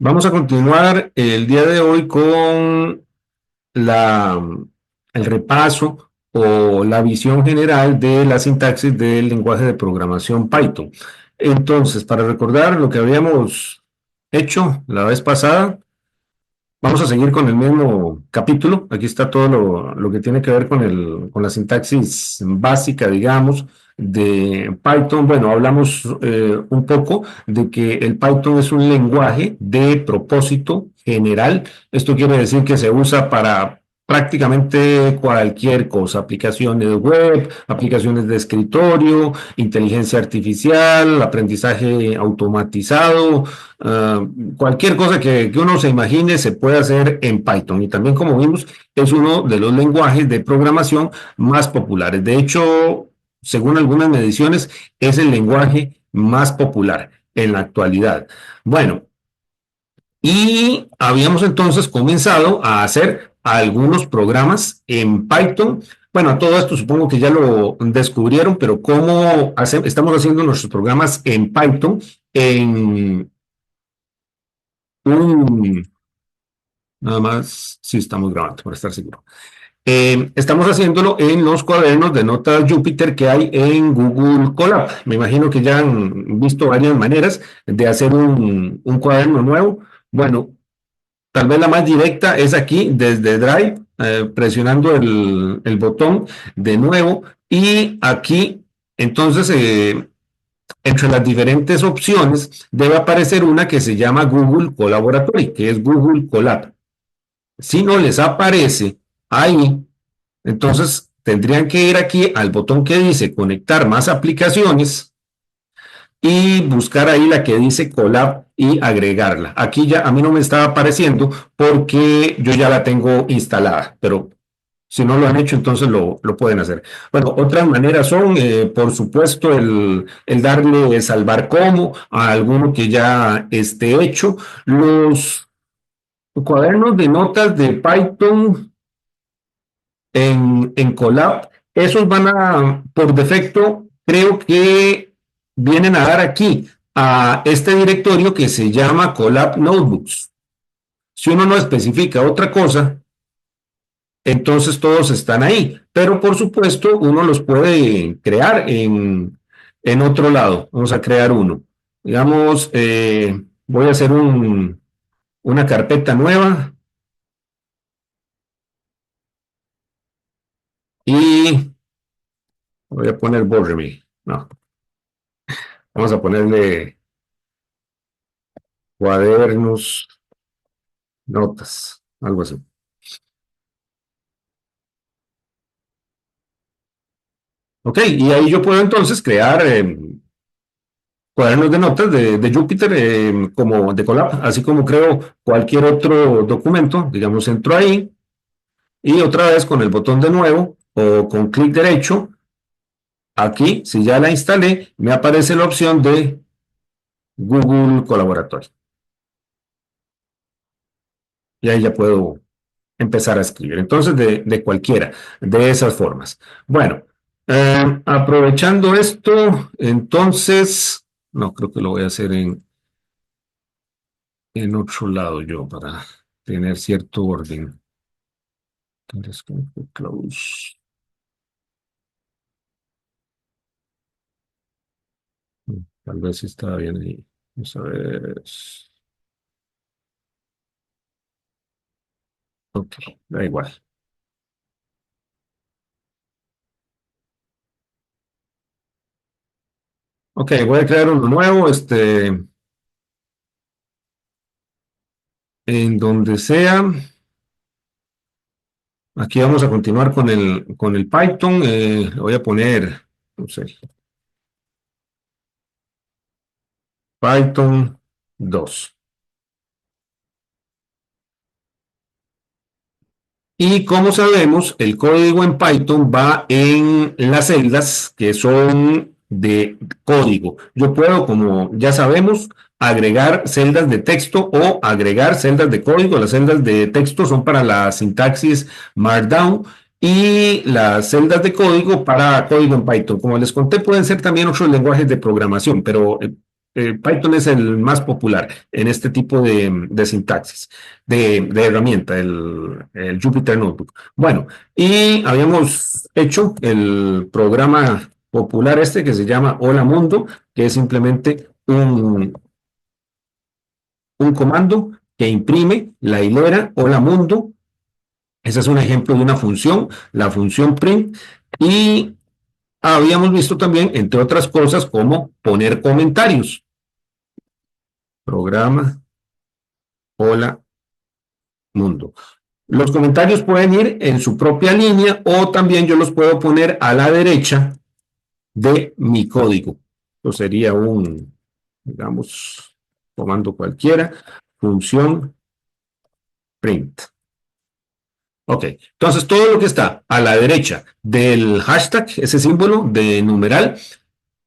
Vamos a continuar el día de hoy con la, el repaso o la visión general de la sintaxis del lenguaje de programación Python. Entonces, para recordar lo que habíamos hecho la vez pasada, vamos a seguir con el mismo capítulo. Aquí está todo lo que tiene que ver con la sintaxis básica, digamos, de Python. Bueno, hablamos un poco de que el Python es un lenguaje de propósito general. Esto quiere decir que se usa para prácticamente cualquier cosa, aplicaciones web, aplicaciones de escritorio, inteligencia artificial, aprendizaje automatizado, cualquier cosa que uno se imagine se puede hacer en Python. Y también, como vimos, es uno de los lenguajes de programación más populares. De hecho, según algunas mediciones, es el lenguaje más popular en la actualidad. Bueno, y habíamos entonces comenzado a hacer algunos programas en Python. Bueno, todo esto supongo que ya lo descubrieron, pero estamos haciendo nuestros programas en Python en un, nada más, sí estamos grabando, para estar seguro. Estamos haciéndolo en los cuadernos de notas Jupyter que hay en Google Colab. Me imagino que ya han visto varias maneras de hacer un cuaderno nuevo. Bueno, tal vez la más directa es aquí desde Drive, presionando el botón de nuevo y aquí, entonces, entre las diferentes opciones debe aparecer una que se llama Google Collaboratory, que es Google Colab. Si no les aparece ahí, entonces tendrían que ir aquí al botón que dice conectar más aplicaciones y buscar ahí la que dice Colab y agregarla. Aquí ya a mí no me estaba apareciendo porque yo ya la tengo instalada, pero si no lo han hecho, entonces lo pueden hacer. Bueno, otras maneras son, por supuesto, el darle salvar como a alguno que ya esté hecho. Los cuadernos de notas de Python en Colab, esos van a, por defecto, creo que vienen a dar aquí a este directorio que se llama Colab Notebooks. Si uno no especifica otra cosa, entonces todos están ahí. Pero por supuesto, uno los puede crear en otro lado. Vamos a crear uno. Digamos, voy a hacer una carpeta nueva y voy a poner Borremy. No, vamos a ponerle cuadernos, notas, algo así. Ok, y ahí yo puedo entonces crear cuadernos de notas de Jupyter como de Colab, así como creo cualquier otro documento, digamos, entro ahí y otra vez con el botón de nuevo o con clic derecho, aquí, si ya la instalé, me aparece la opción de Google Colaboratory. Y ahí ya puedo empezar a escribir. Entonces, de cualquiera de esas formas. Bueno, aprovechando esto, entonces, no, creo que lo voy a hacer en otro lado yo para tener cierto orden. Entonces, close. Tal vez está bien ahí. Vamos a ver. Ok, da igual. Ok, voy a crear uno nuevo, en donde sea. Aquí vamos a continuar con el Python. Le voy a poner, no sé, Python 2. Y como sabemos, el código en Python va en las celdas que son de código. Yo puedo, como ya sabemos, agregar celdas de texto o agregar celdas de código. Las celdas de texto son para la sintaxis Markdown y las celdas de código para código en Python. Como les conté, pueden ser también otros lenguajes de programación, pero Python es el más popular en este tipo de sintaxis, de herramienta, el Jupyter Notebook. Bueno, y habíamos hecho el programa popular este que se llama Hola Mundo, que es simplemente un comando que imprime la hilera Hola Mundo. Ese es un ejemplo de una función, la función print, y habíamos visto también, entre otras cosas, cómo poner comentarios. Programa Hola Mundo. Los comentarios pueden ir en su propia línea o también yo los puedo poner a la derecha de mi código. Esto sería un, digamos, comando cualquiera, función print. Ok, entonces todo lo que está a la derecha del hashtag, ese símbolo de numeral,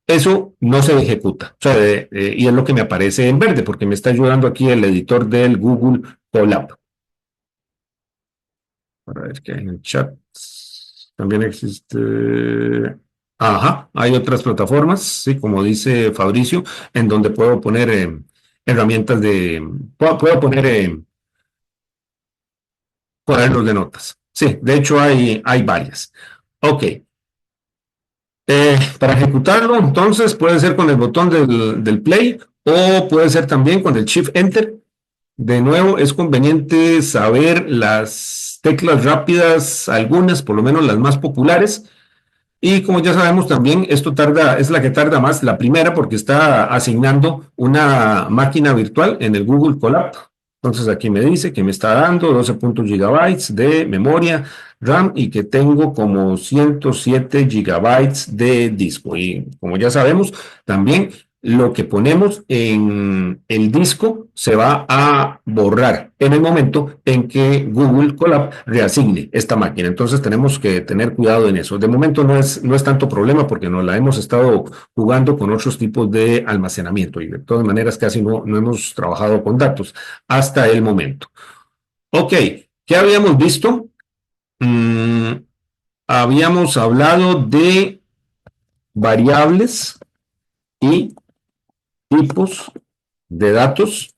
eso no se ejecuta. O sea, y es lo que me aparece en verde, porque me está ayudando aquí el editor del Google Colab. Para ver qué hay en el chat. También existe. Ajá, hay otras plataformas, sí, como dice Fabricio, en donde puedo poner herramientas de. Puedo poner cuadernos de notas. Sí, de hecho hay varias. Ok. Para ejecutarlo, entonces puede ser con el botón del play o puede ser también con el Shift Enter. De nuevo, es conveniente saber las teclas rápidas, algunas, por lo menos las más populares. Y como ya sabemos también, esto tarda, es la que tarda más, la primera, porque está asignando una máquina virtual en el Google Colab. Entonces aquí me dice que me está dando 12 gigabytes de memoria RAM y que tengo como 107 gigabytes de disco. Y como ya sabemos, también lo que ponemos en el disco se va a borrar en el momento en que Google Colab reasigne esta máquina. Entonces tenemos que tener cuidado en eso. De momento no es tanto problema porque nos la hemos estado jugando con otros tipos de almacenamiento y de todas maneras casi no hemos trabajado con datos hasta el momento. Ok, ¿qué habíamos visto? Mm, habíamos hablado de variables y tipos de datos.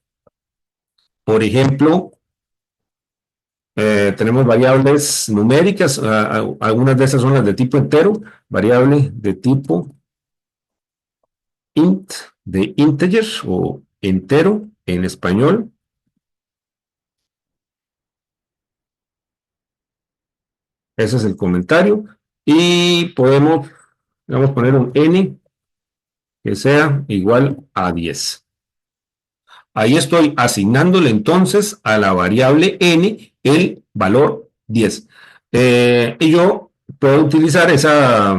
Por ejemplo, tenemos variables numéricas, algunas de esas son las de tipo entero, variable de tipo int, de integer o entero en español. Ese es el comentario. Y podemos, vamos a poner un n que sea igual a 10. Ahí estoy asignándole entonces a la variable n el valor 10. Y yo puedo utilizar esa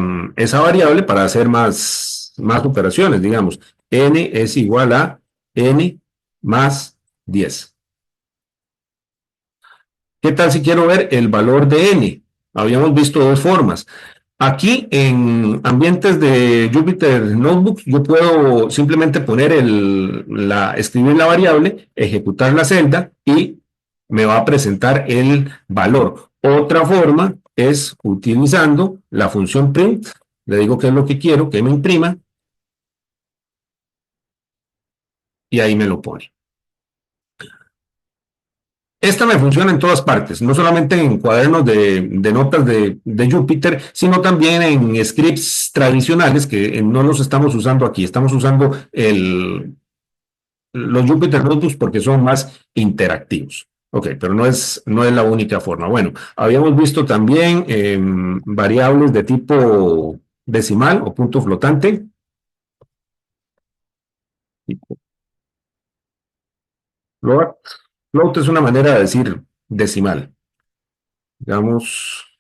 variable para hacer más operaciones, digamos. N es igual a n más 10. ¿Qué tal si quiero ver el valor de n? Habíamos visto dos formas. Aquí en ambientes de Jupyter Notebook, yo puedo simplemente poner escribir la variable, ejecutar la celda y me va a presentar el valor. Otra forma es utilizando la función print, le digo qué es lo que quiero, que me imprima y ahí me lo pone. Esta me funciona en todas partes, no solamente en cuadernos de notas de Jupyter, sino también en scripts tradicionales que no los estamos usando aquí. Estamos usando los Jupyter Notebooks porque son más interactivos. Ok, pero no es la única forma. Bueno, habíamos visto también variables de tipo decimal o punto flotante. Float, float es una manera de decir decimal. Digamos,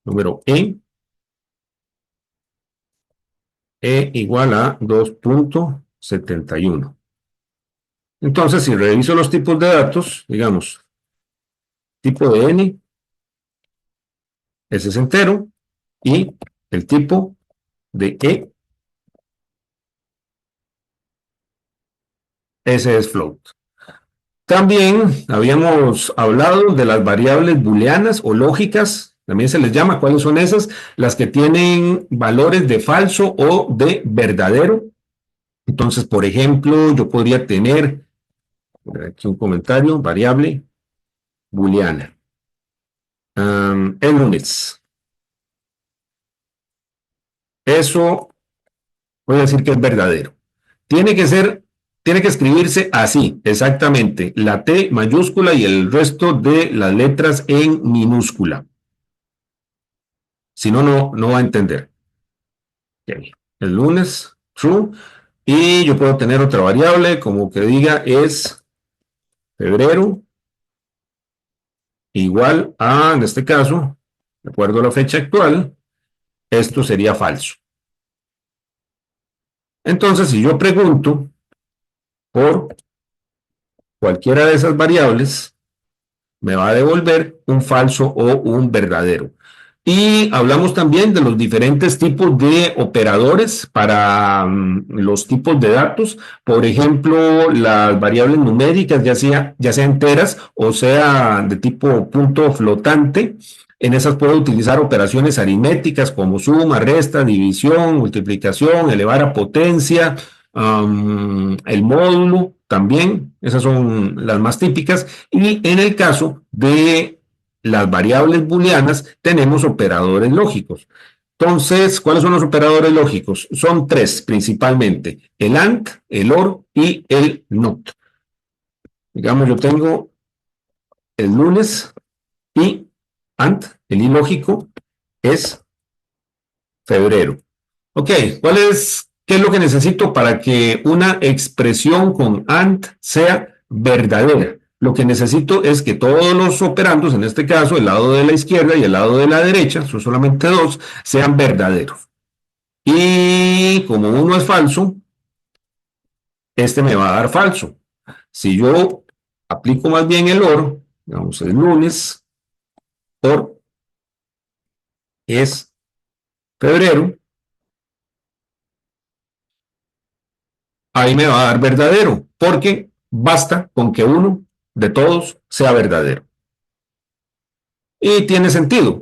número igual a 2.71. Entonces, si reviso los tipos de datos, digamos, tipo de n, ese es entero, y el tipo de ese es float. También habíamos hablado de las variables booleanas o lógicas, también se les llama, ¿cuáles son esas? Las que tienen valores de falso o de verdadero. Entonces, por ejemplo, yo podría tener aquí un comentario, variable booleana. El lunes. Eso voy a decir que es verdadero. Tiene que ser, tiene que escribirse así, exactamente. La T mayúscula y el resto de las letras en minúscula. Si no, no va a entender. Okay. El lunes, true. Y yo puedo tener otra variable, como que diga es febrero, igual a, en este caso, de acuerdo a la fecha actual, esto sería falso. Entonces, si yo pregunto por cualquiera de esas variables, me va a devolver un falso o un verdadero. Y hablamos también de los diferentes tipos de operadores para los tipos de datos. Por ejemplo, las variables numéricas, ya sea enteras o sea de tipo punto flotante. En esas puedo utilizar operaciones aritméticas como suma, resta, división, multiplicación, elevar a potencia, el módulo también. Esas son las más típicas. Y en el caso de las variables booleanas, tenemos operadores lógicos. Entonces, ¿cuáles son los operadores lógicos? Son tres principalmente: el AND, el OR y el NOT. Digamos, yo tengo el lunes y AND, el ilógico, es febrero. Ok, ¿qué es lo que necesito para que una expresión con AND sea verdadera? Lo que necesito es que todos los operandos, en este caso el lado de la izquierda y el lado de la derecha, son solamente dos, sean verdaderos. Y como uno es falso, este me va a dar falso. Si yo aplico más bien el OR, digamos el lunes, OR es febrero, ahí me va a dar verdadero, porque basta con que uno de todos sea verdadero. Y tiene sentido.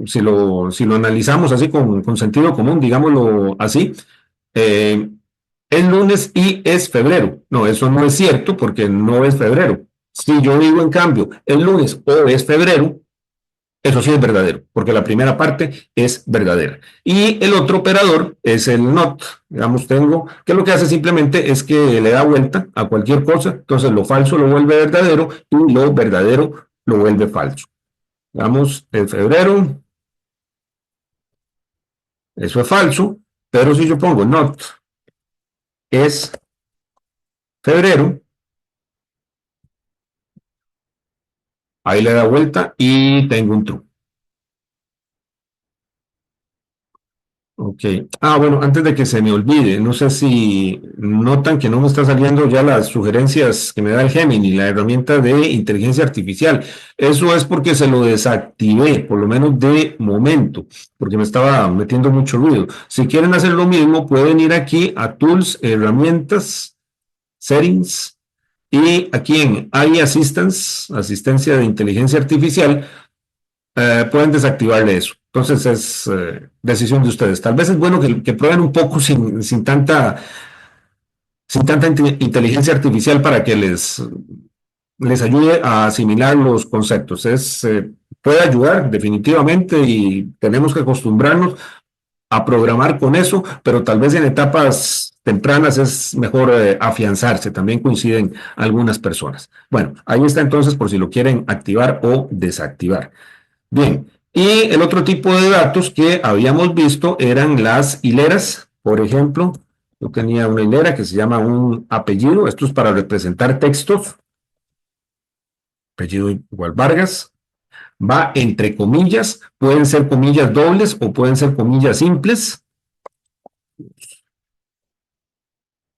Si lo analizamos así con sentido común, digámoslo así, eh, es lunes y es febrero. No, eso no es cierto porque no es febrero. Si yo digo, en cambio, el lunes o es febrero, eso sí es verdadero, porque la primera parte es verdadera. Y el otro operador es el not. Digamos, tengo, que lo que hace simplemente es que le da vuelta a cualquier cosa, entonces lo falso lo vuelve verdadero y lo verdadero lo vuelve falso. Digamos, en febrero, eso es falso, pero si yo pongo not es febrero, ahí le da vuelta y tengo un true. Ok. Bueno, antes de que se me olvide, no sé si notan que no me está saliendo ya las sugerencias que me da el Gemini, la herramienta de inteligencia artificial. Eso es porque se lo desactivé, por lo menos de momento, porque me estaba metiendo mucho ruido. Si quieren hacer lo mismo, pueden ir aquí a Tools, Herramientas, Settings, y aquí en AI Assistance, asistencia de inteligencia artificial, pueden desactivarle eso. Entonces es decisión de ustedes. Tal vez es bueno que prueben un poco sin tanta inteligencia artificial para que les ayude a asimilar los conceptos. Puede ayudar definitivamente y tenemos que acostumbrarnos a programar con eso, pero tal vez en etapas tempranas es mejor afianzarse. También coinciden algunas personas. Bueno, ahí está entonces por si lo quieren activar o desactivar. Bien, y el otro tipo de datos que habíamos visto eran las hileras. Por ejemplo, yo tenía una hilera que se llama un apellido. Esto es para representar textos. Apellido igual Vargas. Va entre comillas. Pueden ser comillas dobles o pueden ser comillas simples.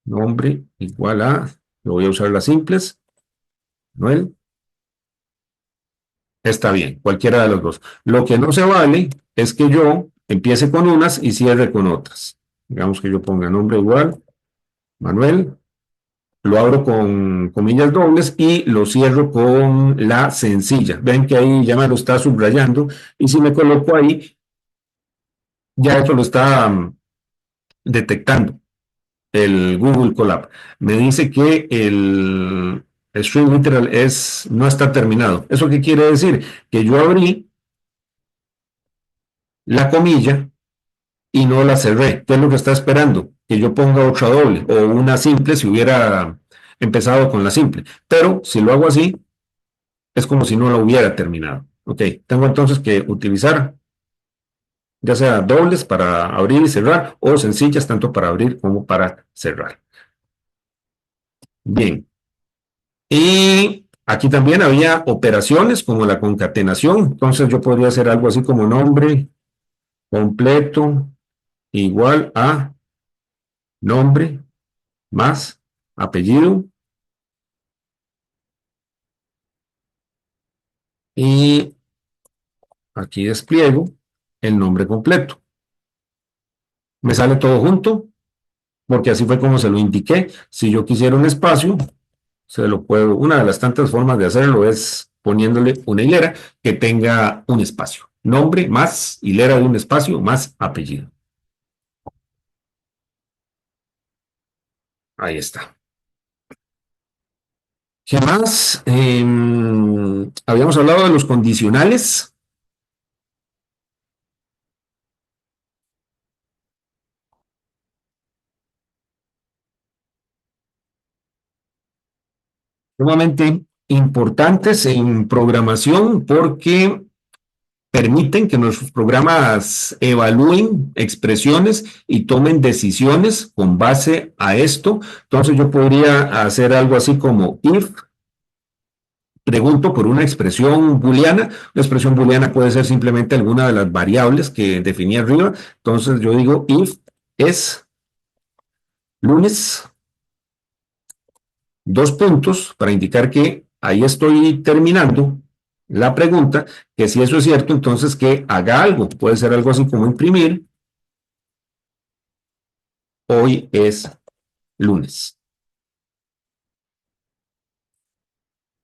Nombre igual a, lo voy a usar las simples. Noel. Está bien, cualquiera de los dos. Lo que no se vale es que yo empiece con unas y cierre con otras. Digamos que yo ponga nombre igual, Manuel, lo abro con comillas dobles y lo cierro con la sencilla. Ven que ahí ya me lo está subrayando y si me coloco ahí, ya eso lo está detectando. el Google Colab. Me dice que el string literal no está terminado. ¿Eso qué quiere decir? Que yo abrí la comilla y no la cerré. ¿Qué es lo que está esperando? Que yo ponga otra doble o una simple si hubiera empezado con la simple. Pero si lo hago así, es como si no la hubiera terminado. Ok, tengo entonces que utilizar ya sea dobles para abrir y cerrar o sencillas tanto para abrir como para cerrar. Bien, y aquí también había operaciones como la concatenación, entonces yo podría hacer algo así como nombre completo igual a nombre más apellido y aquí despliego el nombre completo. Me sale todo junto porque así fue como se lo indiqué. Si yo quisiera un espacio, se lo puedo. Una de las tantas formas de hacerlo es poniéndole una hilera que tenga un espacio. Nombre más hilera de un espacio más apellido. Ahí está. ¿Qué más? Habíamos hablado de los condicionales. Sumamente importantes en programación porque permiten que nuestros programas evalúen expresiones y tomen decisiones con base a esto. Entonces yo podría hacer algo así como if, pregunto por una expresión booleana. Una expresión booleana puede ser simplemente alguna de las variables que definí arriba. Entonces yo digo if es lunes, dos puntos para indicar que ahí estoy terminando la pregunta, que si eso es cierto, entonces que haga algo. Puede ser algo así como imprimir, hoy es lunes.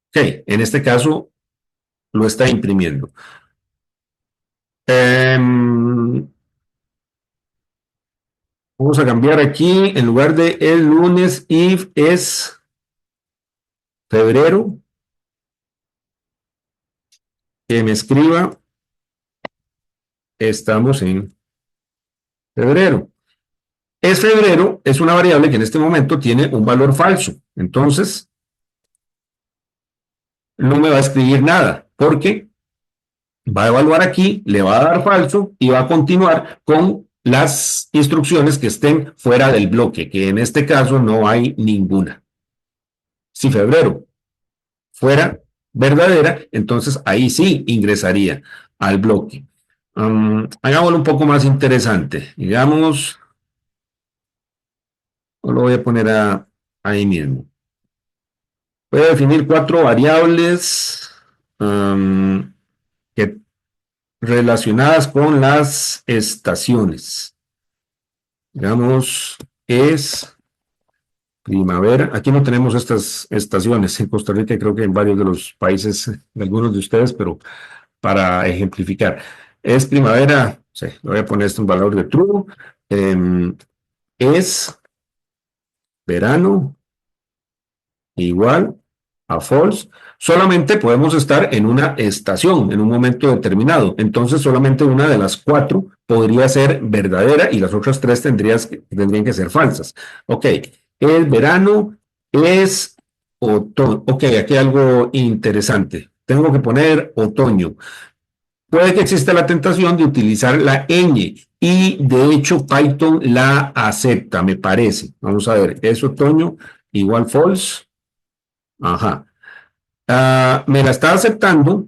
Ok, en este caso lo está imprimiendo. Vamos a cambiar aquí, en lugar de el lunes, if es febrero, que me escriba, estamos en febrero. Es febrero, es una variable que en este momento tiene un valor falso. Entonces, no me va a escribir nada, porque va a evaluar aquí, le va a dar falso y va a continuar con las instrucciones que estén fuera del bloque, que en este caso no hay ninguna. Si febrero fuera verdadera, entonces ahí sí ingresaría al bloque. Hagámoslo un poco más interesante. Digamos, lo voy a poner ahí mismo. Voy a definir cuatro variables que, relacionadas con las estaciones. Digamos, es primavera. Aquí no tenemos estas estaciones. En Costa Rica creo que en varios de los países, de algunos de ustedes, pero para ejemplificar. Es primavera, sí, le voy a poner este un valor de true. Es verano igual a false. Solamente podemos estar en una estación, en un momento determinado. Entonces, solamente una de las cuatro podría ser verdadera y las otras tres tendrían que ser falsas. Ok, el verano es otoño. Ok, aquí hay algo interesante. Tengo que poner otoño. Puede que exista la tentación de utilizar la ñ y de hecho Python la acepta, me parece. Vamos a ver, es otoño igual false. Ajá. Me la está aceptando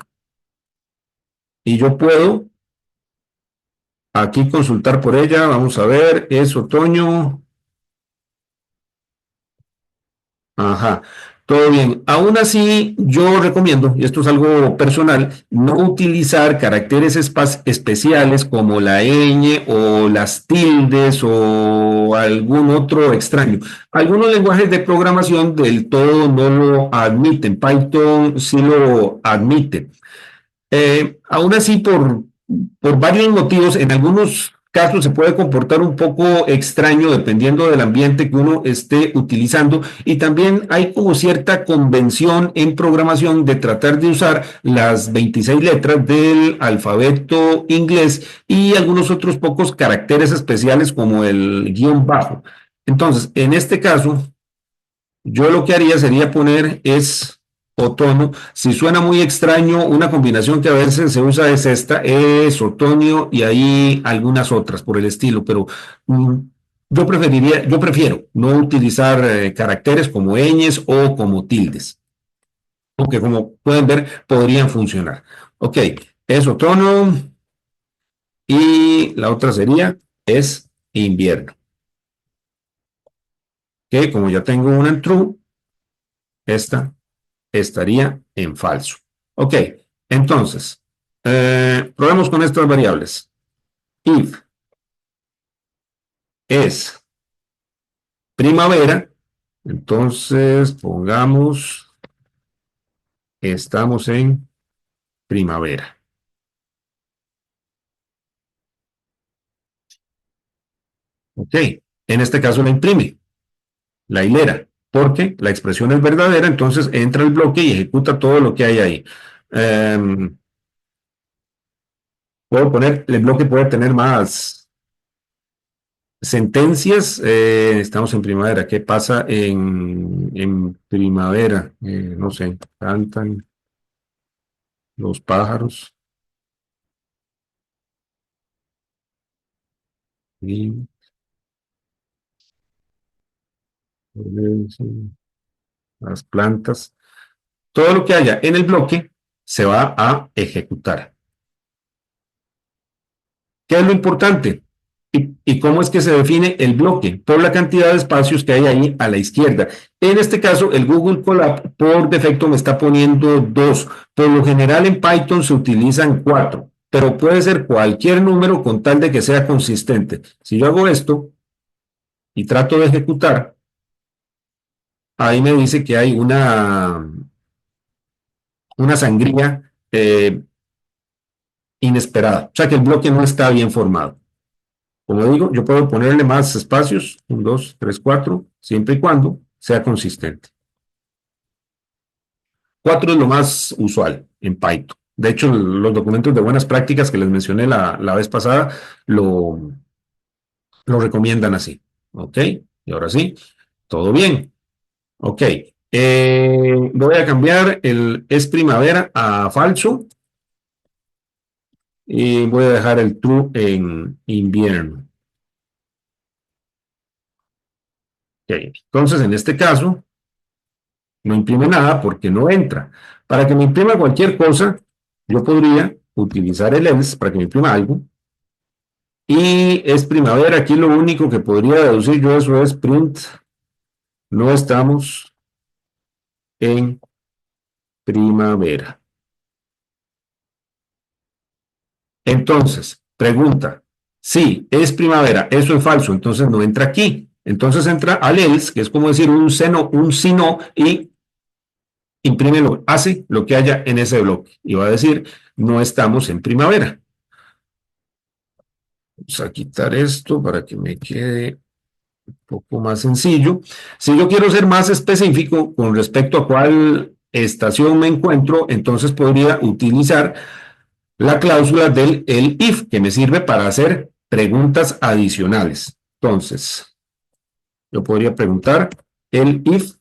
y yo puedo aquí consultar por ella. Vamos a ver, es otoño. Ajá, todo bien. Aún así, yo recomiendo, y esto es algo personal, no utilizar caracteres especiales como la ñ o las tildes o algún otro extraño. Algunos lenguajes de programación del todo no lo admiten. Python sí lo admite. Aún así, por varios motivos, en algunos caso se puede comportar un poco extraño dependiendo del ambiente que uno esté utilizando y también hay como cierta convención en programación de tratar de usar las 26 letras del alfabeto inglés y algunos otros pocos caracteres especiales como el guión bajo. Entonces, en este caso, yo lo que haría sería poner es otoño. Si suena muy extraño, una combinación que a veces se usa es esta, es otoño y hay algunas otras por el estilo, pero mm, yo prefiero no utilizar caracteres como ñes o como tildes, aunque como pueden ver podrían funcionar. Ok, es otoño y la otra sería es invierno, que como ya tengo una en true, esta estaría en falso. Ok, entonces, probemos con estas variables. If es primavera, entonces pongamos, estamos en primavera. Ok, en este caso la imprime, la hilera, porque la expresión es verdadera, entonces entra el bloque y ejecuta todo lo que hay ahí. Puedo poner, el bloque puede tener más sentencias. Estamos en primavera. ¿Qué pasa en primavera? No sé, cantan los pájaros y las plantas. Todo lo que haya en el bloque se va a ejecutar. ¿Qué es lo importante? ¿Y cómo es que se define el bloque? Por la cantidad de espacios que hay ahí a la izquierda. En este caso, el Google Colab por defecto me está poniendo dos. Por lo general en Python se utilizan cuatro, pero puede ser cualquier número con tal de que sea consistente. Si yo hago esto y trato de ejecutar, ahí me dice que hay una sangría inesperada. O sea que el bloque no está bien formado. Como digo, yo puedo ponerle más espacios, 1, 2, 3, 4, siempre y cuando sea consistente. 4 es lo más usual en Python. De hecho, los documentos de buenas prácticas que les mencioné la vez pasada lo, lo recomiendan así. ¿Ok? Y ahora sí, todo bien. Ok. Voy a cambiar el es primavera a falso y voy a dejar el true en invierno. Ok. Entonces, en este caso, no imprime nada porque no entra. Para que me imprima cualquier cosa, yo podría utilizar el else para que me imprima algo. Y es primavera, aquí lo único que podría deducir yo eso es print, no estamos en primavera. Entonces, pregunta, sí, es primavera, eso es falso, entonces no entra aquí. Entonces entra al else, que es como decir un si no, y imprime hace lo que haya en ese bloque. Y va a decir, no estamos en primavera. Vamos a quitar esto para que me quede un poco más sencillo. Si yo quiero ser más específico con respecto a cuál estación me encuentro, entonces podría utilizar la cláusula del el if, que me sirve para hacer preguntas adicionales. Entonces, yo podría preguntar, el if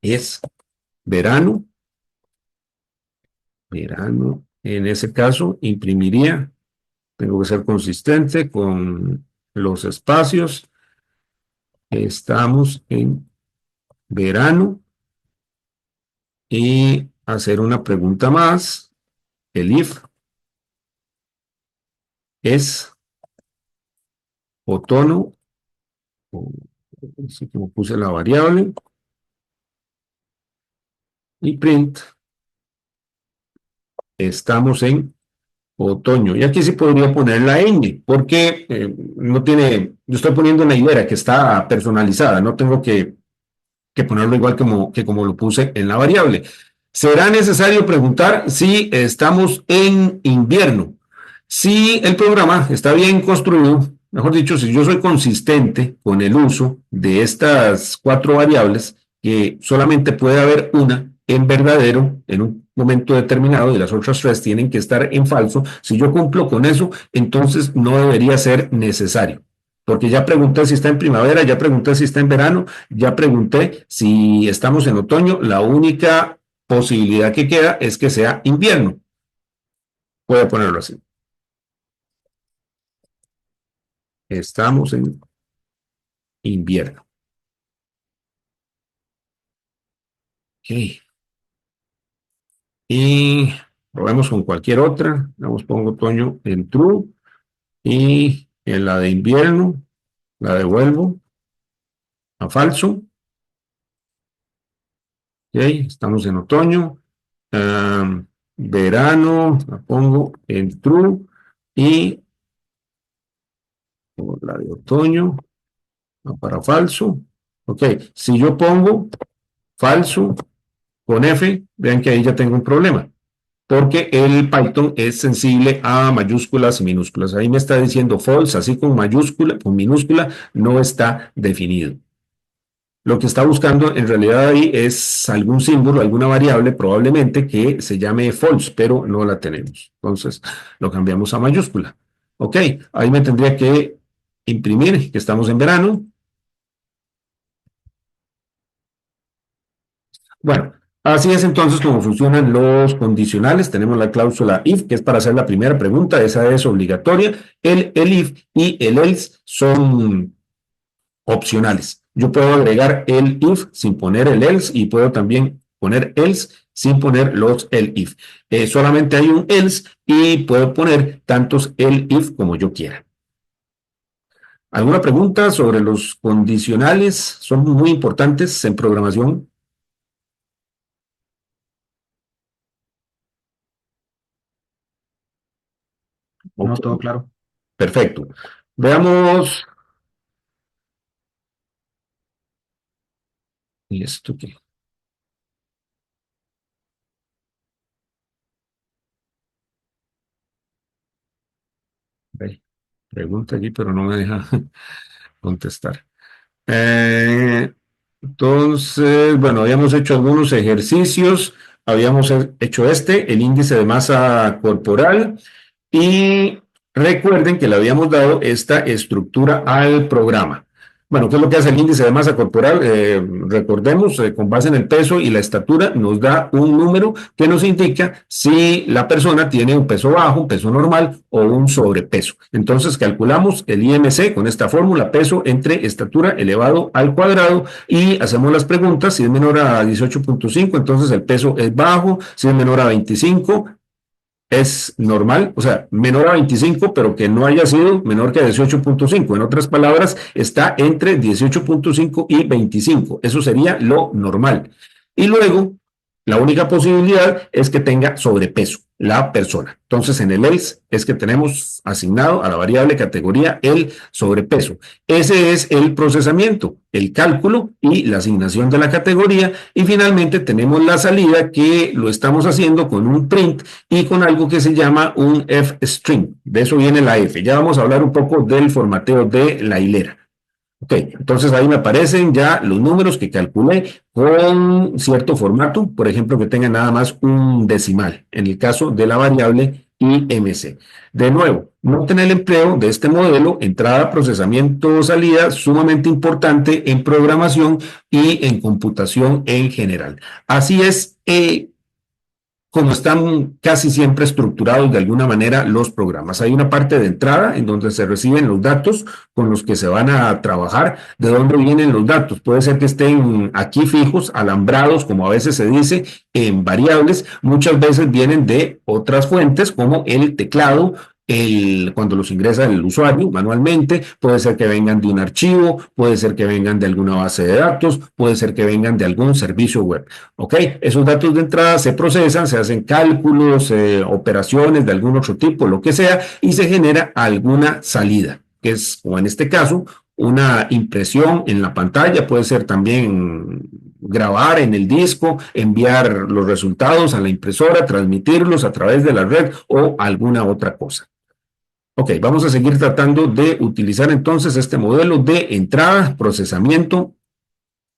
es verano, verano, en ese caso imprimiría, tengo que ser consistente con los espacios, estamos en verano y hacer una pregunta más, el if es otoño, así como puse la variable, y print, estamos en otoño. Y aquí sí podría poner la ñ, porque no tiene, yo estoy poniendo una hilera que está personalizada, no tengo que ponerlo igual como lo puse en la variable. Será necesario preguntar si estamos en invierno. Si el programa está bien construido, mejor dicho, si yo soy consistente con el uso de estas cuatro variables, que solamente puede haber una en verdadero en un momento determinado y las otras tres tienen que estar en falso, si yo cumplo con eso, entonces no debería ser necesario. Porque ya pregunté si está en primavera, ya pregunté si está en verano, ya pregunté si estamos en otoño. La única posibilidad que queda es que sea invierno. Voy a ponerlo así. Estamos en invierno. Ok. Y probemos con cualquier otra. Vamos, pongo otoño en true. Y en la de invierno la devuelvo a falso. Ok, estamos en otoño. Verano la pongo en true. Y la de otoño para falso. Ok, si yo pongo falso con F, vean que ahí ya tengo un problema, porque el Python es sensible a mayúsculas y minúsculas. Ahí me está diciendo false, así con mayúscula, con minúscula, no está definido. Lo que está buscando en realidad ahí es algún símbolo, alguna variable probablemente que se llame false, pero no la tenemos. Entonces lo cambiamos a mayúscula. Ok, ahí me tendría que imprimir que estamos en verano. Bueno, así es entonces como funcionan los condicionales. Tenemos la cláusula if, que es para hacer la primera pregunta, esa es obligatoria. El if y el else son opcionales. Yo puedo agregar el if sin poner el else y puedo también poner else sin poner los el if. Solamente hay un else y puedo poner tantos el if como yo quiera. ¿Alguna pregunta sobre los condicionales? Son muy importantes en programación. No, Ok, todo claro. perfecto. Veamos. ¿Y esto qué? Ay, pregunta allí, pero no me deja contestar. Eh, entonces, bueno, habíamos hecho algunos ejercicios, habíamos hecho el índice de masa corporal, y recuerden que le habíamos dado esta estructura al programa. Bueno, ¿qué es lo que hace el índice de masa corporal? Recordemos, con base en el peso y la estatura, nos da un número que nos indica si la persona tiene un peso bajo, un peso normal o un sobrepeso. Entonces calculamos el IMC con esta fórmula, peso entre estatura elevado al cuadrado, y hacemos las preguntas. Si es menor a 18.5, entonces el peso es bajo. Si es menor a 25, es normal, o sea, menor a 25, pero que no haya sido menor que 18.5. En otras palabras, está entre 18.5 y 25. Eso sería lo normal. Y luego, la única posibilidad es que tenga sobrepeso la persona. Entonces, en el else es que tenemos asignado a la variable categoría el sobrepeso. Ese es el procesamiento, el cálculo y la asignación de la categoría. Y finalmente tenemos la salida, que lo estamos haciendo con un print y con algo que se llama un f-string. De eso viene la f. Ya vamos a hablar un poco del formateo de la hilera. Ok, entonces ahí me aparecen ya los números que calculé con cierto formato, por ejemplo, que tenga nada más un decimal, en el caso de la variable IMC. De nuevo, noten el empleo de este modelo, entrada, procesamiento, salida, sumamente importante en programación y en computación en general. Así es, como están casi siempre estructurados de alguna manera los programas. Hay una parte de entrada en donde se reciben los datos con los que se van a trabajar. ¿De dónde vienen los datos? Puede ser que estén aquí fijos, alambrados, como a veces se dice, en variables. Muchas veces vienen de otras fuentes, como el teclado, cuando los ingresa el usuario manualmente. Puede ser que vengan de un archivo, puede ser que vengan de alguna base de datos, puede ser que vengan de algún servicio web. ¿Ok? Esos datos de entrada se procesan, se hacen cálculos, operaciones de algún otro tipo, lo que sea, y se genera alguna salida, que es, como en este caso, una impresión en la pantalla. Puede ser también grabar en el disco, enviar los resultados a la impresora, transmitirlos a través de la red o alguna otra cosa. Ok, vamos a seguir tratando de utilizar entonces este modelo de entrada, procesamiento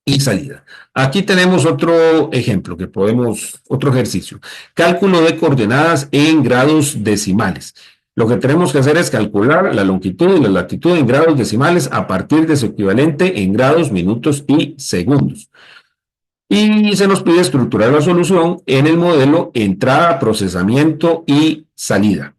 y salida. Aquí tenemos otro ejemplo que podemos, otro ejercicio. Cálculo de coordenadas en grados decimales. Lo que tenemos que hacer es calcular la longitud y la latitud en grados decimales a partir de su equivalente en grados, minutos y segundos. Y se nos pide estructurar la solución en el modelo entrada, procesamiento y salida.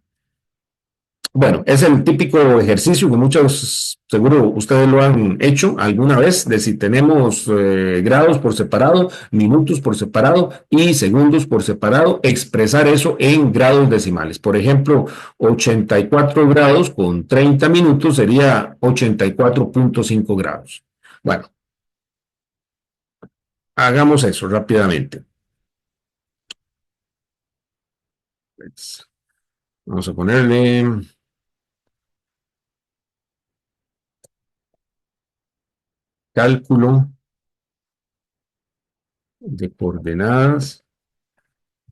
Bueno, es el típico ejercicio que muchos, seguro ustedes lo han hecho alguna vez, de si tenemos grados por separado, minutos por separado y segundos por separado, expresar eso en grados decimales. Por ejemplo, 84 grados con 30 minutos sería 84,5 grados. Bueno, hagamos eso rápidamente. Vamos a ponerle cálculo de coordenadas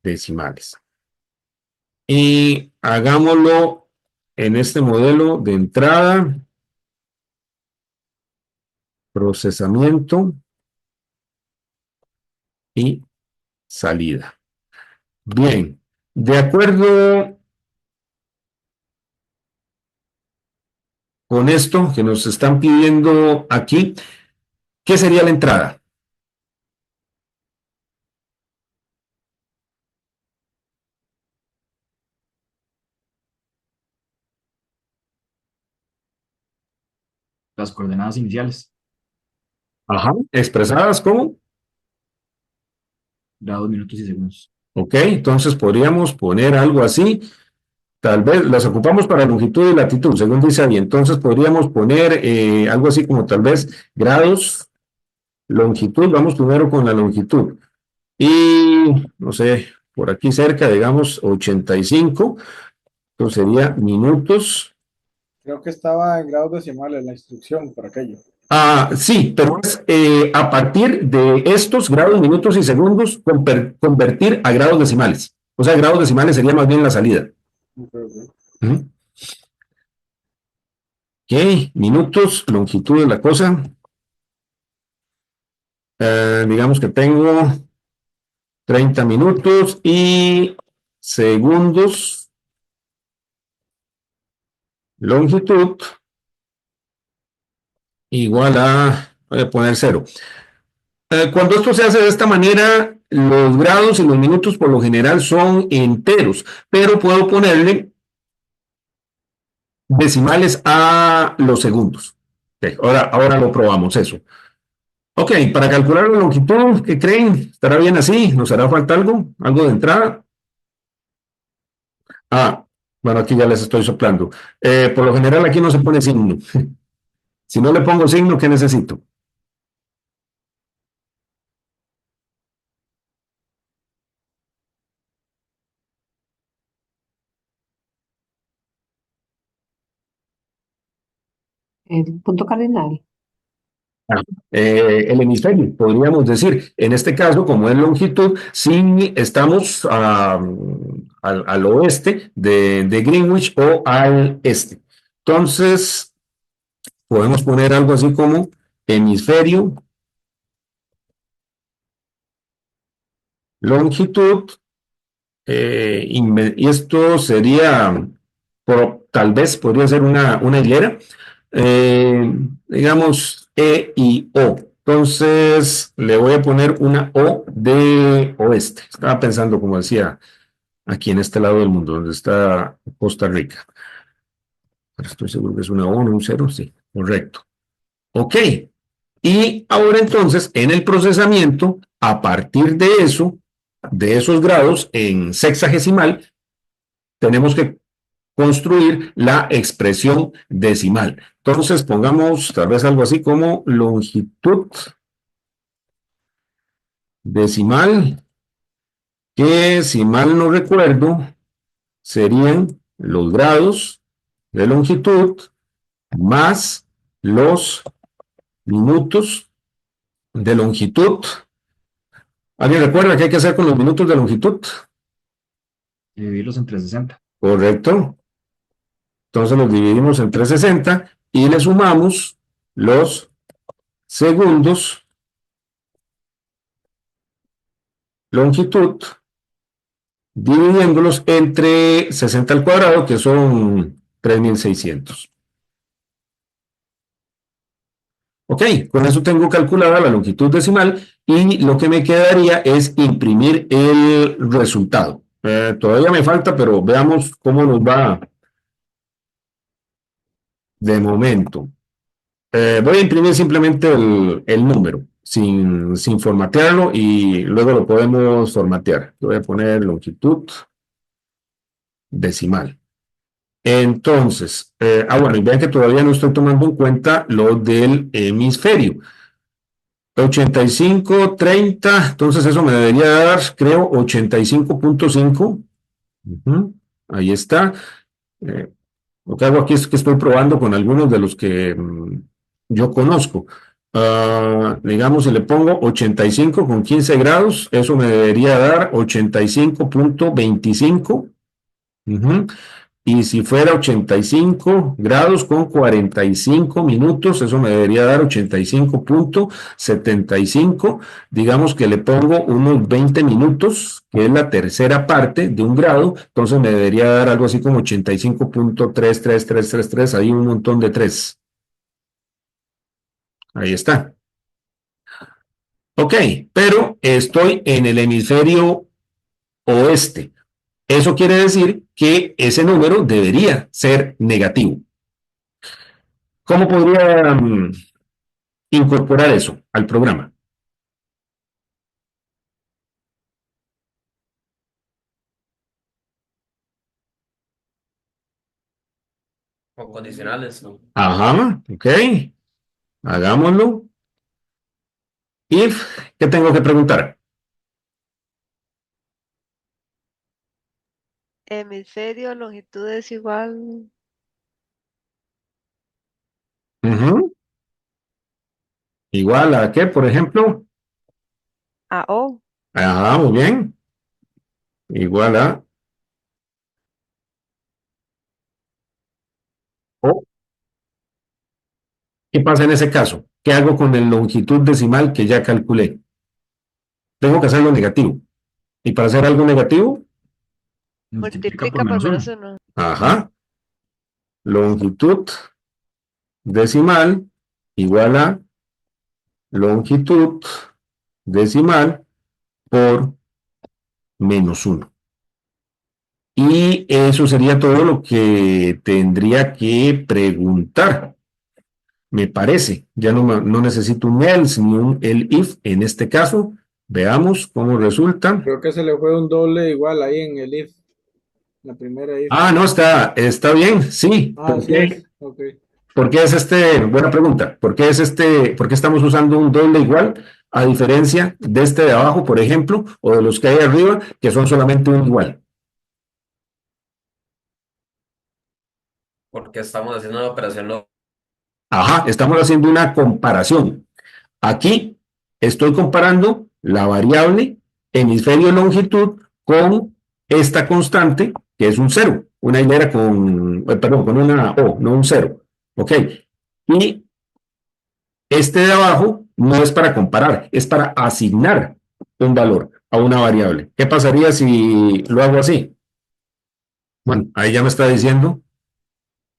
decimales. Y hagámoslo en este modelo de entrada, procesamiento y salida. Bien, de acuerdo con esto que nos están pidiendo aquí, ¿qué sería la entrada? Las coordenadas iniciales, Ajá, expresadas como. grados, minutos y segundos. Ok, entonces podríamos poner algo así. Tal vez las ocupamos para longitud y latitud, según dice ahí. Entonces podríamos poner algo así como tal vez grados, longitud. Vamos primero con la longitud. Y no sé, por aquí cerca, digamos 85, entonces sería minutos. Creo que estaba en grados decimales la instrucción para aquello. Ah, sí, pero es a partir de estos grados, minutos y segundos, convertir a grados decimales. O sea, grados decimales sería más bien la salida. Ok, ok. Ujú. Ok, minutos, longitud de la cosa. Digamos que tengo 30 minutos y segundos, longitud igual a, voy a poner cero. Cuando esto se hace de esta manera, los grados y los minutos por lo general son enteros, pero puedo ponerle decimales a los segundos. Okay, ahora lo probamos eso. Ok, para calcular la longitud, ¿qué creen? ¿Estará bien así? ¿Nos hará falta algo? ¿Algo de entrada? Ah, bueno, aquí ya les estoy soplando. Por lo general aquí no se pone signo. Si no le pongo signo, ¿qué necesito? El punto cardinal. El hemisferio, podríamos decir. En este caso, como es longitud, sí estamos al oeste de Greenwich o al este. Entonces, podemos poner algo así como hemisferio, longitud, y esto sería, tal vez podría ser una hilera, eh, digamos E y O. Entonces le voy a poner una O de oeste. Estaba pensando, como decía, aquí en este lado del mundo, donde está Costa Rica. Pero estoy seguro que es una O, no un cero, sí, correcto. Ok. Y ahora entonces, en el procesamiento, a partir de eso, de esos grados en sexagesimal, tenemos que construir la expresión decimal. Entonces, pongamos tal vez algo así como longitud decimal, que si mal no recuerdo, serían los grados de longitud más los minutos de longitud. ¿Alguien recuerda qué hay que hacer con los minutos de longitud? Dividirlos entre 60. Correcto. Entonces los dividimos en 360 y le sumamos los segundos, longitud, dividiéndolos entre 60 al cuadrado, que son 3600. Ok, con eso tengo calculada la longitud decimal y lo que me quedaría es imprimir el resultado. Todavía me falta, pero veamos cómo nos va de momento. Voy a imprimir simplemente el número sin formatearlo y luego lo podemos formatear. Voy a poner longitud decimal. Entonces, bueno, y vean que todavía no estoy tomando en cuenta lo del hemisferio. 85, 30, entonces eso me debería dar, creo, 85.5. Ahí está. Eh, lo que hago aquí es que estoy probando con algunos de los que yo conozco. Digamos, si le pongo 85 con 15 grados, eso me debería dar 85.25. Y si fuera 85 grados con 45 minutos, eso me debería dar 85.75. Digamos que le pongo unos 20 minutos, que es la tercera parte de un grado, entonces me debería dar algo así como 85.33333, ahí un montón de 3. Ahí está. Ok, pero estoy en el hemisferio oeste. Eso quiere decir que ese número debería ser negativo. ¿Cómo podría incorporar eso al programa? Con condicionales, ¿no? Ajá, ok, hagámoslo. If, ¿qué tengo que preguntar? Hemisferio, longitud es igual Ujú. Igual a qué, por ejemplo. a O. Ajá, muy bien. Igual a O. ¿Qué pasa en ese caso? ¿Qué hago con el longitud decimal que ya calculé? Tengo que hacerlo negativo. Y para hacer algo negativo, Multiplica por Multiplica por menos menos 1. uno. ajá, longitud decimal igual a longitud decimal por menos uno. Y eso sería todo lo que tendría que preguntar, me parece. Ya no necesito un else ni un if en este caso. Veamos cómo resulta. Creo que se le fue un doble igual ahí en el if, la primera if. Ah, no, está bien, sí. Ah, sí es. Ok. ¿Por qué es buena pregunta, por qué estamos usando un doble igual a diferencia de este de abajo, por ejemplo, o de los que hay arriba, que son solamente un igual? Porque estamos haciendo una operación. Ajá, estamos haciendo una comparación. Aquí estoy comparando la variable hemisferio longitud con esta constante, que es un cero, una hilera perdón, con una O, no un cero. Ok. Y este de abajo no es para comparar, es para asignar un valor a una variable. ¿Qué pasaría si lo hago así? Bueno, ahí ya me está diciendo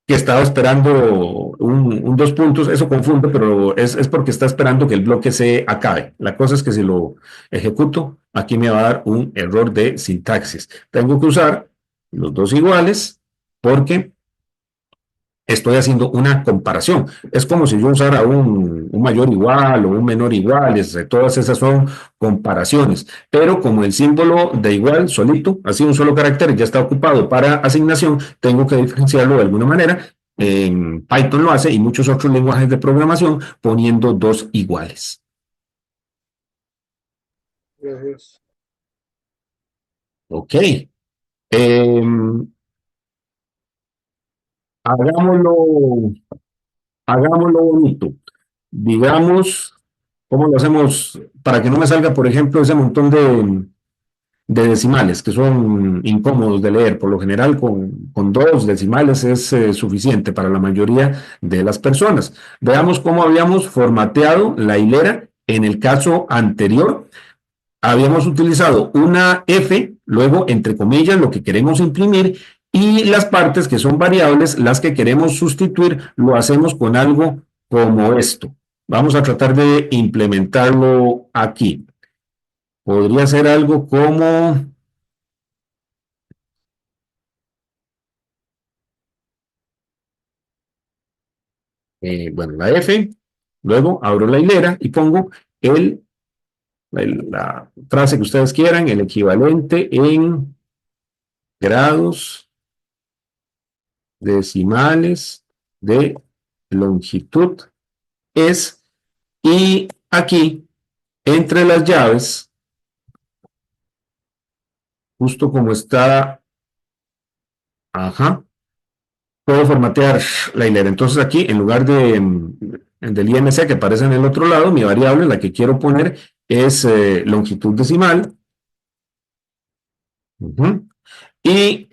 que estaba esperando un dos puntos, eso confunde, pero es porque está esperando que el bloque se acabe. La cosa es que si lo ejecuto, aquí me va a dar un error de sintaxis. Tengo que usar los dos iguales porque estoy haciendo una comparación. Es como si yo usara un mayor igual o un menor igual, todas esas son comparaciones. Pero como el símbolo de igual solito, así un solo carácter, ya está ocupado para asignación, tengo que diferenciarlo de alguna manera. Python lo hace y muchos otros lenguajes de programación poniendo dos iguales. Gracias. Ok. Hagámoslo, hagámoslo bonito. Digamos, ¿cómo lo hacemos para que no me salga, por ejemplo, ese montón de decimales, que son incómodos de leer. Por lo general, con 2 decimales es suficiente para la mayoría de las personas. Veamos cómo habíamos formateado la hilera en el caso anterior. Habíamos utilizado una F, luego entre comillas lo que queremos imprimir y las partes que son variables, las que queremos sustituir, lo hacemos con algo como esto. Vamos a tratar de implementarlo aquí. Podría ser algo como, bueno, la F, luego abro la hilera y pongo la frase que ustedes quieran, el equivalente en grados decimales de longitud es, y aquí, entre las llaves, justo como está, ajá, puedo formatear la hilera. Entonces aquí, en lugar del IMC que aparece en el otro lado, mi variable, la que quiero poner, es longitud decimal. Y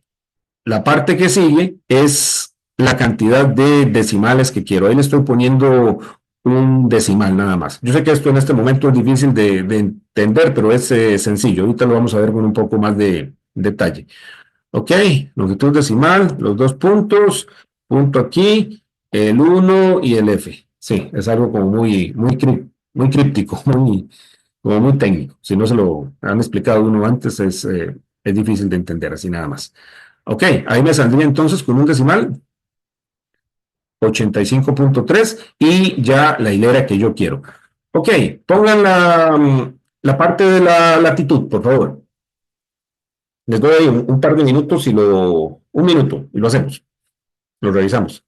la parte que sigue es la cantidad de decimales que quiero. Ahí le estoy poniendo un decimal nada más. Yo sé que esto en este momento es difícil de entender, pero es sencillo. Ahorita lo vamos a ver con un poco más de detalle. Ok, longitud decimal, los 2 puntos, punto aquí, el 1 y el F. Sí, es algo como muy críptico, como muy técnico. Si no se lo han explicado uno antes, es difícil de entender así nada más. Ok, ahí me saldría entonces con un decimal 85.3 y ya la hilera que yo quiero. Ok, pongan la parte de la latitud, por favor. Les doy ahí un par de minutos un minuto y lo hacemos, lo revisamos.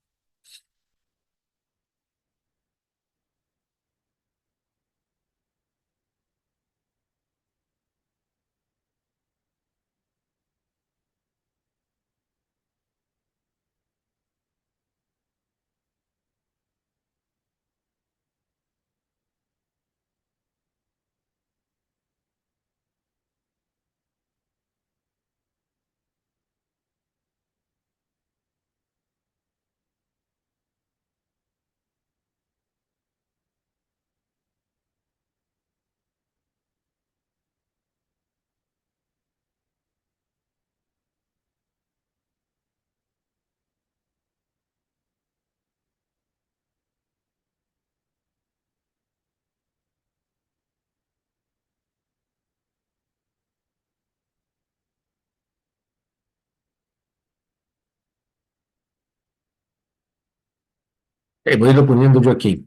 Voy a irlo poniendo yo aquí.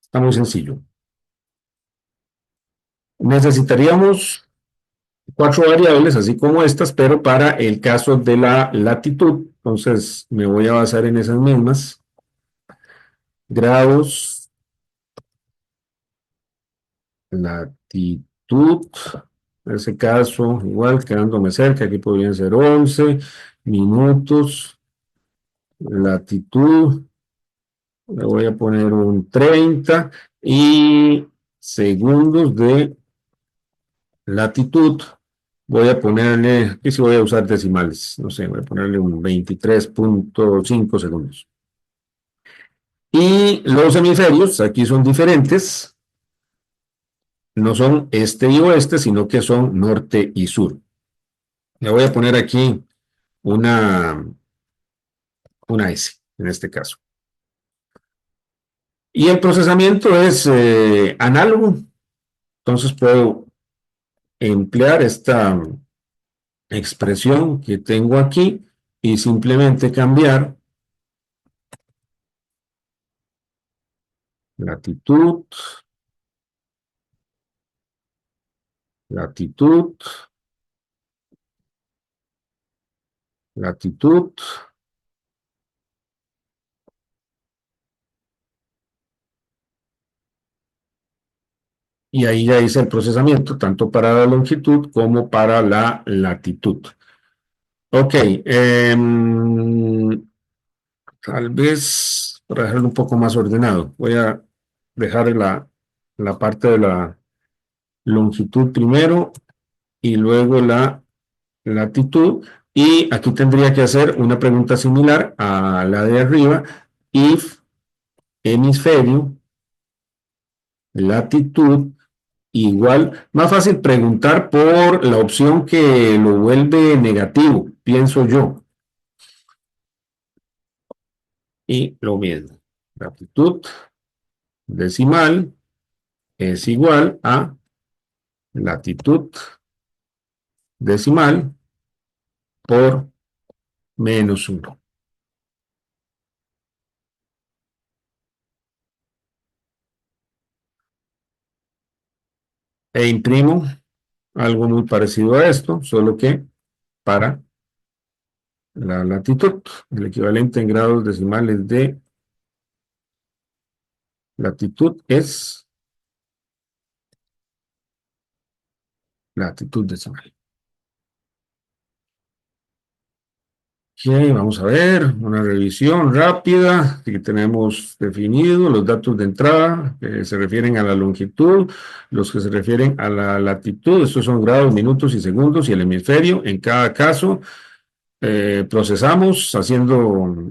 Está muy sencillo. Necesitaríamos 4 variables, así como estas, pero para el caso de la latitud, entonces me voy a basar en esas mismas. Grados, latitud, en ese caso, igual quedándome cerca, aquí podrían ser 11 minutos, latitud, le voy a poner un 30 y segundos de latitud. Voy a ponerle, aquí sí voy a usar decimales, no sé, voy a ponerle un 23.5 segundos. Y los hemisferios, aquí son diferentes, no son este y oeste, sino que son norte y sur. Le voy a poner aquí una, una S, en este caso. Y el procesamiento es análogo, entonces puedo emplear esta expresión que tengo aquí y simplemente cambiar latitud, latitud, latitud, y ahí ya hice el procesamiento tanto para la longitud como para la latitud. Ok, tal vez para dejarlo un poco más ordenado, voy a dejar la parte de la longitud primero y luego la latitud. Y aquí tendría que hacer una pregunta similar a la de arriba. If hemisferio, latitud, igual, más fácil preguntar por la opción que lo vuelve negativo, pienso yo. Y lo mismo, latitud decimal es igual a latitud decimal por -1. E imprimo algo muy parecido a esto, solo que para la latitud, el equivalente en grados decimales de latitud es latitud decimal. Ok, vamos a ver, una revisión rápida. Aquí tenemos definido los datos de entrada que se refieren a la longitud, los que se refieren a la latitud, estos son grados, minutos y segundos, y el hemisferio. En cada caso, procesamos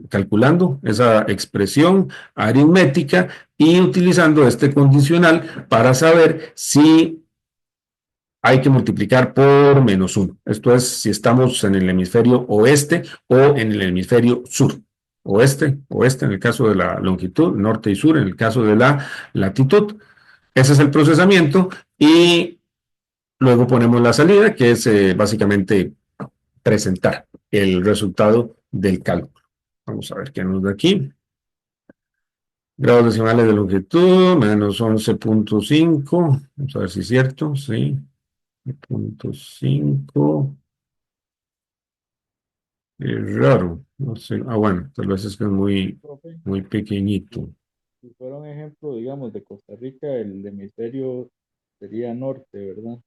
calculando esa expresión aritmética y utilizando este condicional para saber si hay que multiplicar por -1. Esto es si estamos en el hemisferio oeste o en el hemisferio sur. Oeste en el caso de la longitud, norte y sur en el caso de la latitud. Ese es el procesamiento y luego ponemos la salida, que es básicamente presentar el resultado del cálculo. Vamos a ver qué nos da aquí. Grados decimales de longitud, -11.5. Vamos a ver si es cierto, sí. 0.5. Es raro. No sé. Bueno, tal vez es que es Profe, muy pequeñito. si fuera un ejemplo, digamos, de Costa Rica, el hemisferio sería norte, ¿verdad?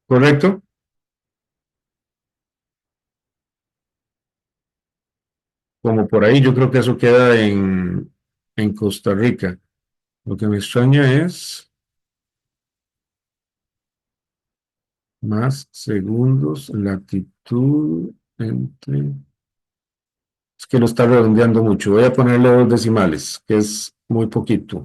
¿Correcto? Como por ahí, yo creo que eso queda en Costa Rica. Lo que me extraña es más segundos, latitud entre... Es que lo está redondeando mucho. Voy a ponerle 2 decimales, que es muy poquito.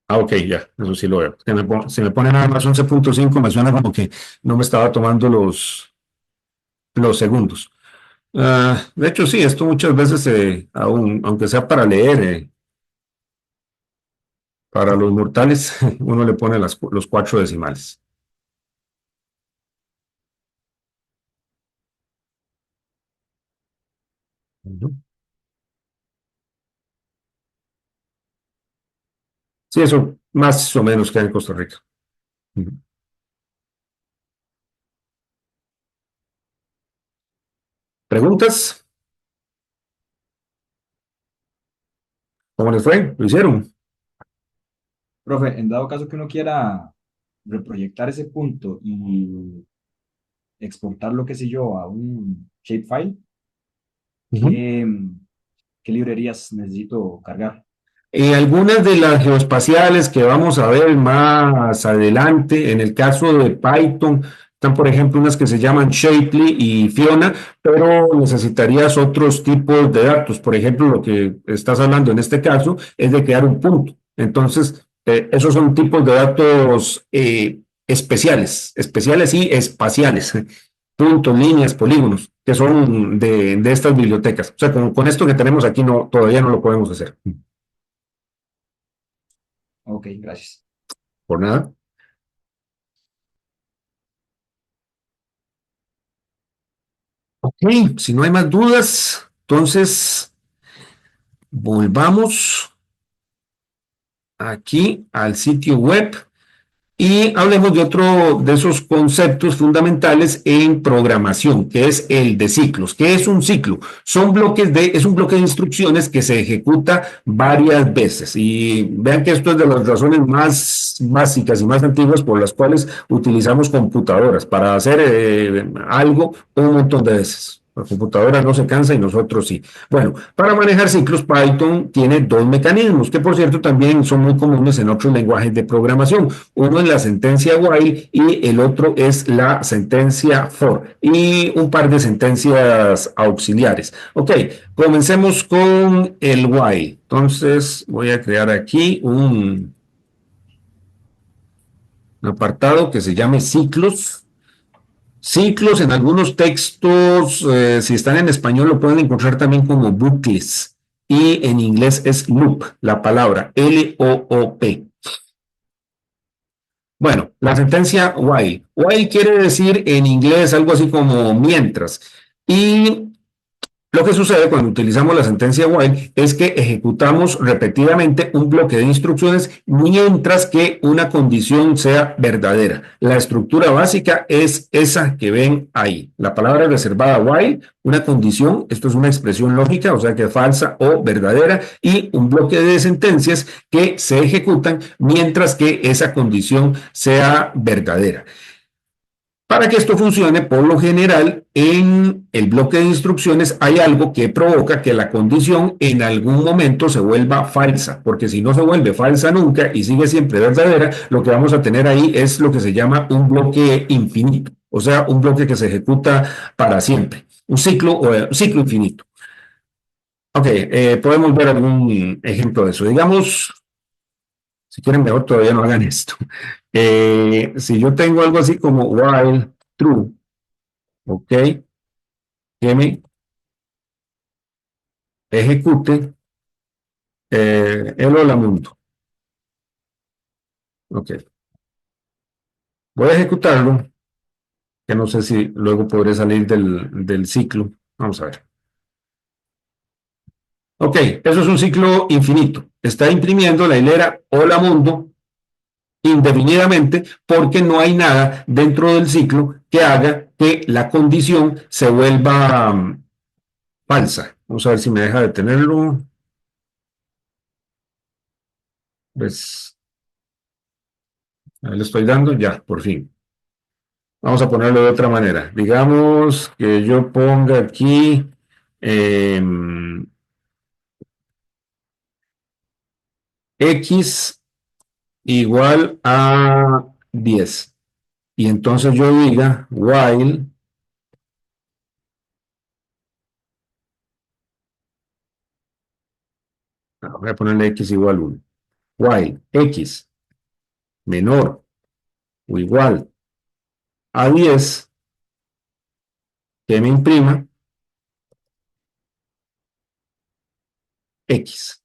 Ah, ok, ya, eso sí lo veo. Si me pone nada más 11.5, me suena como que no me estaba tomando los segundos. De hecho, sí, esto muchas veces, aunque sea para leer, para los mortales, uno le pone los 4 decimales. Ujú. Sí, eso más o menos queda en Costa Rica. Ujú. ¿Preguntas? ¿Cómo les fue? ¿Lo hicieron? Profe, en dado caso que uno quiera reproyectar ese punto y exportarlo, qué sé yo, a un shapefile, Ujú. ¿qué, qué librerías necesito cargar? Algunas de las geoespaciales que vamos a ver más adelante, en el caso de Python, están por ejemplo unas que se llaman Shapely y Fiona, pero necesitarías otros tipos de datos. Por ejemplo, lo que estás hablando en este caso es de crear un punto. Entonces, esos son tipos de datos especiales y espaciales. Puntos, líneas, polígonos, que son de estas bibliotecas. O sea, con esto que tenemos aquí no, todavía no lo podemos hacer. Ok, gracias. Por nada. Ok, si no hay más dudas, entonces volvamos aquí al sitio web y hablemos de otro de esos conceptos fundamentales en programación, que es el de ciclos. ¿Qué es un ciclo? Es un bloque de instrucciones que se ejecuta varias veces. Y vean que esto es de las razones más básicas y más antiguas por las cuales utilizamos computadoras para hacer algo un montón de veces. La computadora no se cansa y nosotros sí. Bueno, para manejar ciclos, Python tiene dos mecanismos que, por cierto, también son muy comunes en otros lenguajes de programación. Uno es la sentencia while y el otro es la sentencia for y un par de sentencias auxiliares. Ok, comencemos con el while. Entonces, voy a crear aquí un apartado que se llame ciclos. Ciclos en algunos textos, si están en español, lo pueden encontrar también como bucles. Y en inglés es loop, la palabra L-O-O-P. Bueno, la sentencia while. While quiere decir en inglés algo así como mientras. Y lo que sucede cuando utilizamos la sentencia while es que ejecutamos repetidamente un bloque de instrucciones mientras que una condición sea verdadera. La estructura básica es esa que ven ahí. La palabra reservada while, una condición, esto es una expresión lógica, o sea que es falsa o verdadera, y un bloque de sentencias que se ejecutan mientras que esa condición sea verdadera. Para que esto funcione, por lo general, en el bloque de instrucciones hay algo que provoca que la condición en algún momento se vuelva falsa, porque si no se vuelve falsa nunca y sigue siempre verdadera, lo que vamos a tener ahí es lo que se llama un bloque infinito, o sea, un bloque que se ejecuta para siempre, un ciclo infinito. Ok, podemos ver algún ejemplo de eso. Digamos, si quieren mejor todavía no hagan esto. Si yo tengo algo así como while true, ok, que me ejecute el hola mundo. Ok, voy a ejecutarlo, que no sé si luego podré salir del ciclo. Vamos a ver. Ok, eso es un ciclo infinito. Está imprimiendo la hilera hola mundo indefinidamente porque no hay nada dentro del ciclo que haga que la condición se vuelva falsa. Vamos a ver si me deja detenerlo. Pues, ahí le estoy dando, ya, por fin. Vamos a ponerlo de otra manera. Digamos que yo ponga aquí eh, x igual a 10. Y entonces yo diga while voy a ponerle x igual a 1. While x menor o igual a 10 que me imprima x.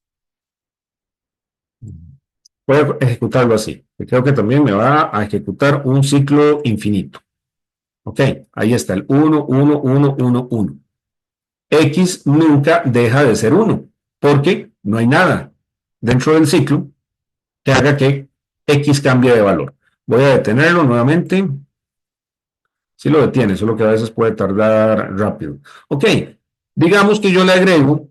Voy a ejecutarlo así. Creo que también me va a ejecutar un ciclo infinito. Ok, ahí está el 1, 1, 1, 1, 1. X nunca deja de ser 1, porque no hay nada dentro del ciclo que haga que X cambie de valor. Voy a detenerlo nuevamente. Si lo detiene, solo que a veces puede tardar rápido. Ok, digamos que yo le agrego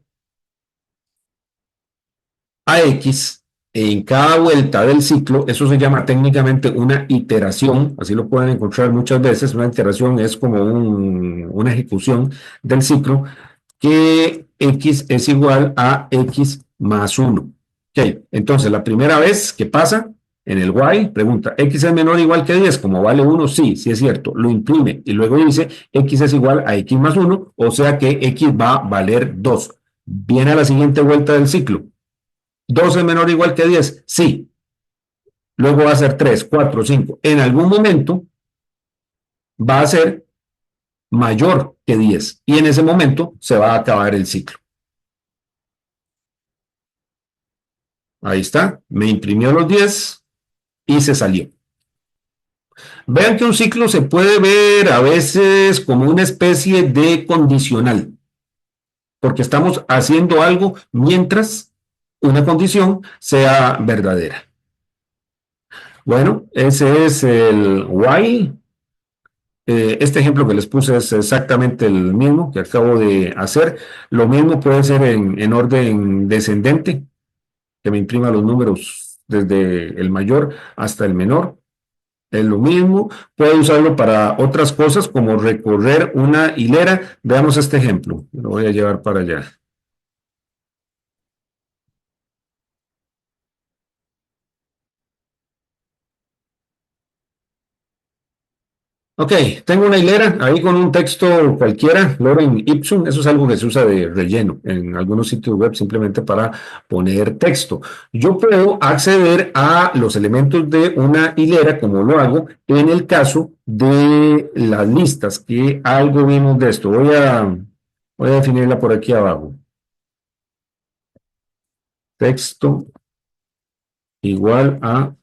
a X en cada vuelta del ciclo, eso se llama técnicamente una iteración, así lo pueden encontrar muchas veces, una iteración es como una ejecución del ciclo, que X es igual a X más 1. Ok, entonces la primera vez que pasa en el while, pregunta, ¿X es menor o igual que 10? Como vale 1, sí, sí es cierto, lo imprime y luego dice X es igual a X más 1, o sea que X va a valer 2. Viene a la siguiente vuelta del ciclo. ¿2 es menor o igual que 10? Sí. Luego va a ser 3, 4, 5. En algún momento va a ser mayor que 10 y en ese momento se va a acabar el ciclo. Ahí está, me imprimió los 10 y se salió. Vean que un ciclo se puede ver a veces como una especie de condicional, porque estamos haciendo algo mientras una condición sea verdadera. Bueno, ese es el while. Este ejemplo que les puse es exactamente el mismo que acabo de hacer. Lo mismo puede ser en orden descendente, que me imprima los números desde el mayor hasta el menor. es lo mismo. Puede usarlo para otras cosas como recorrer una hilera. Veamos este ejemplo. Lo voy a llevar para allá. Ok, tengo una hilera ahí con un texto cualquiera, Lorem Ipsum, eso es algo que se usa de relleno en algunos sitios web simplemente para poner texto. Yo puedo acceder a los elementos de una hilera, como lo hago en el caso de las listas, que algo vimos de esto. Voy a definirla por aquí abajo. Texto igual a...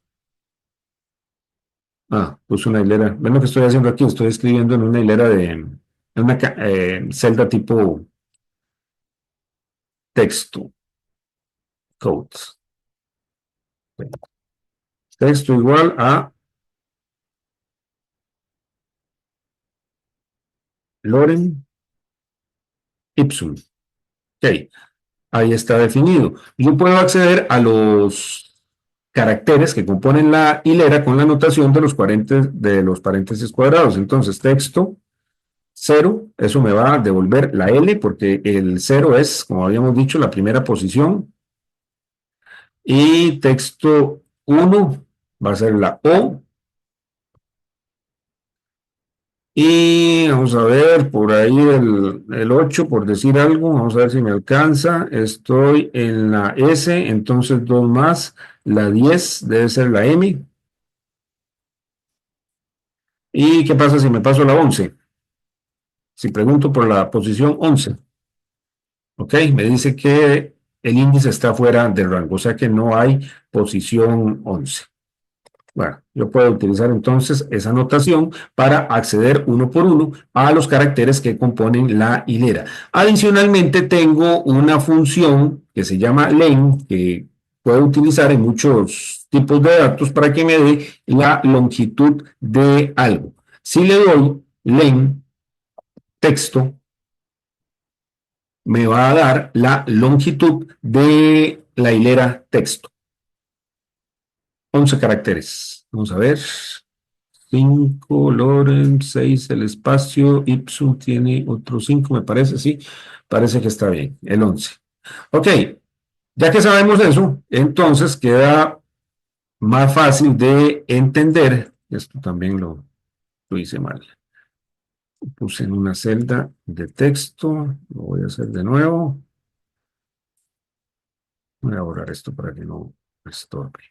puse una hilera. Ven lo que estoy haciendo aquí, estoy escribiendo en una hilera en una celda tipo texto, codes. Texto igual a Lorem Ipsum. Ok, ahí está definido. Yo puedo acceder a los caracteres que componen la hilera con la notación de los paréntesis cuadrados. Entonces, texto 0, eso me va a devolver la L porque el 0 es, como habíamos dicho, la primera posición. Y texto 1 va a ser la O. Y vamos a ver por ahí el 8, por decir algo, vamos a ver si me alcanza. Estoy en la S, entonces 2 más. La 10 debe ser la M. ¿Y qué pasa si me paso la 11? Si pregunto por la posición 11, ok, me dice que el índice está fuera del rango, o sea que no hay posición 11. Bueno, yo puedo utilizar entonces esa notación para acceder uno por uno a los caracteres que componen la hilera. Adicionalmente, tengo una función que se llama len, que puedo utilizar en muchos tipos de datos para que me dé la longitud de algo. Si le doy len texto, me va a dar la longitud de la hilera texto. 11 caracteres. Vamos a ver. 5, Loren, 6, el espacio, Ipsum tiene otros 5, me parece, sí, parece que está bien, el 11. Ok, ya que sabemos eso, entonces queda más fácil de entender, esto también lo hice mal, puse en una celda de texto, lo voy a hacer de nuevo, voy a borrar esto para que no estorbe.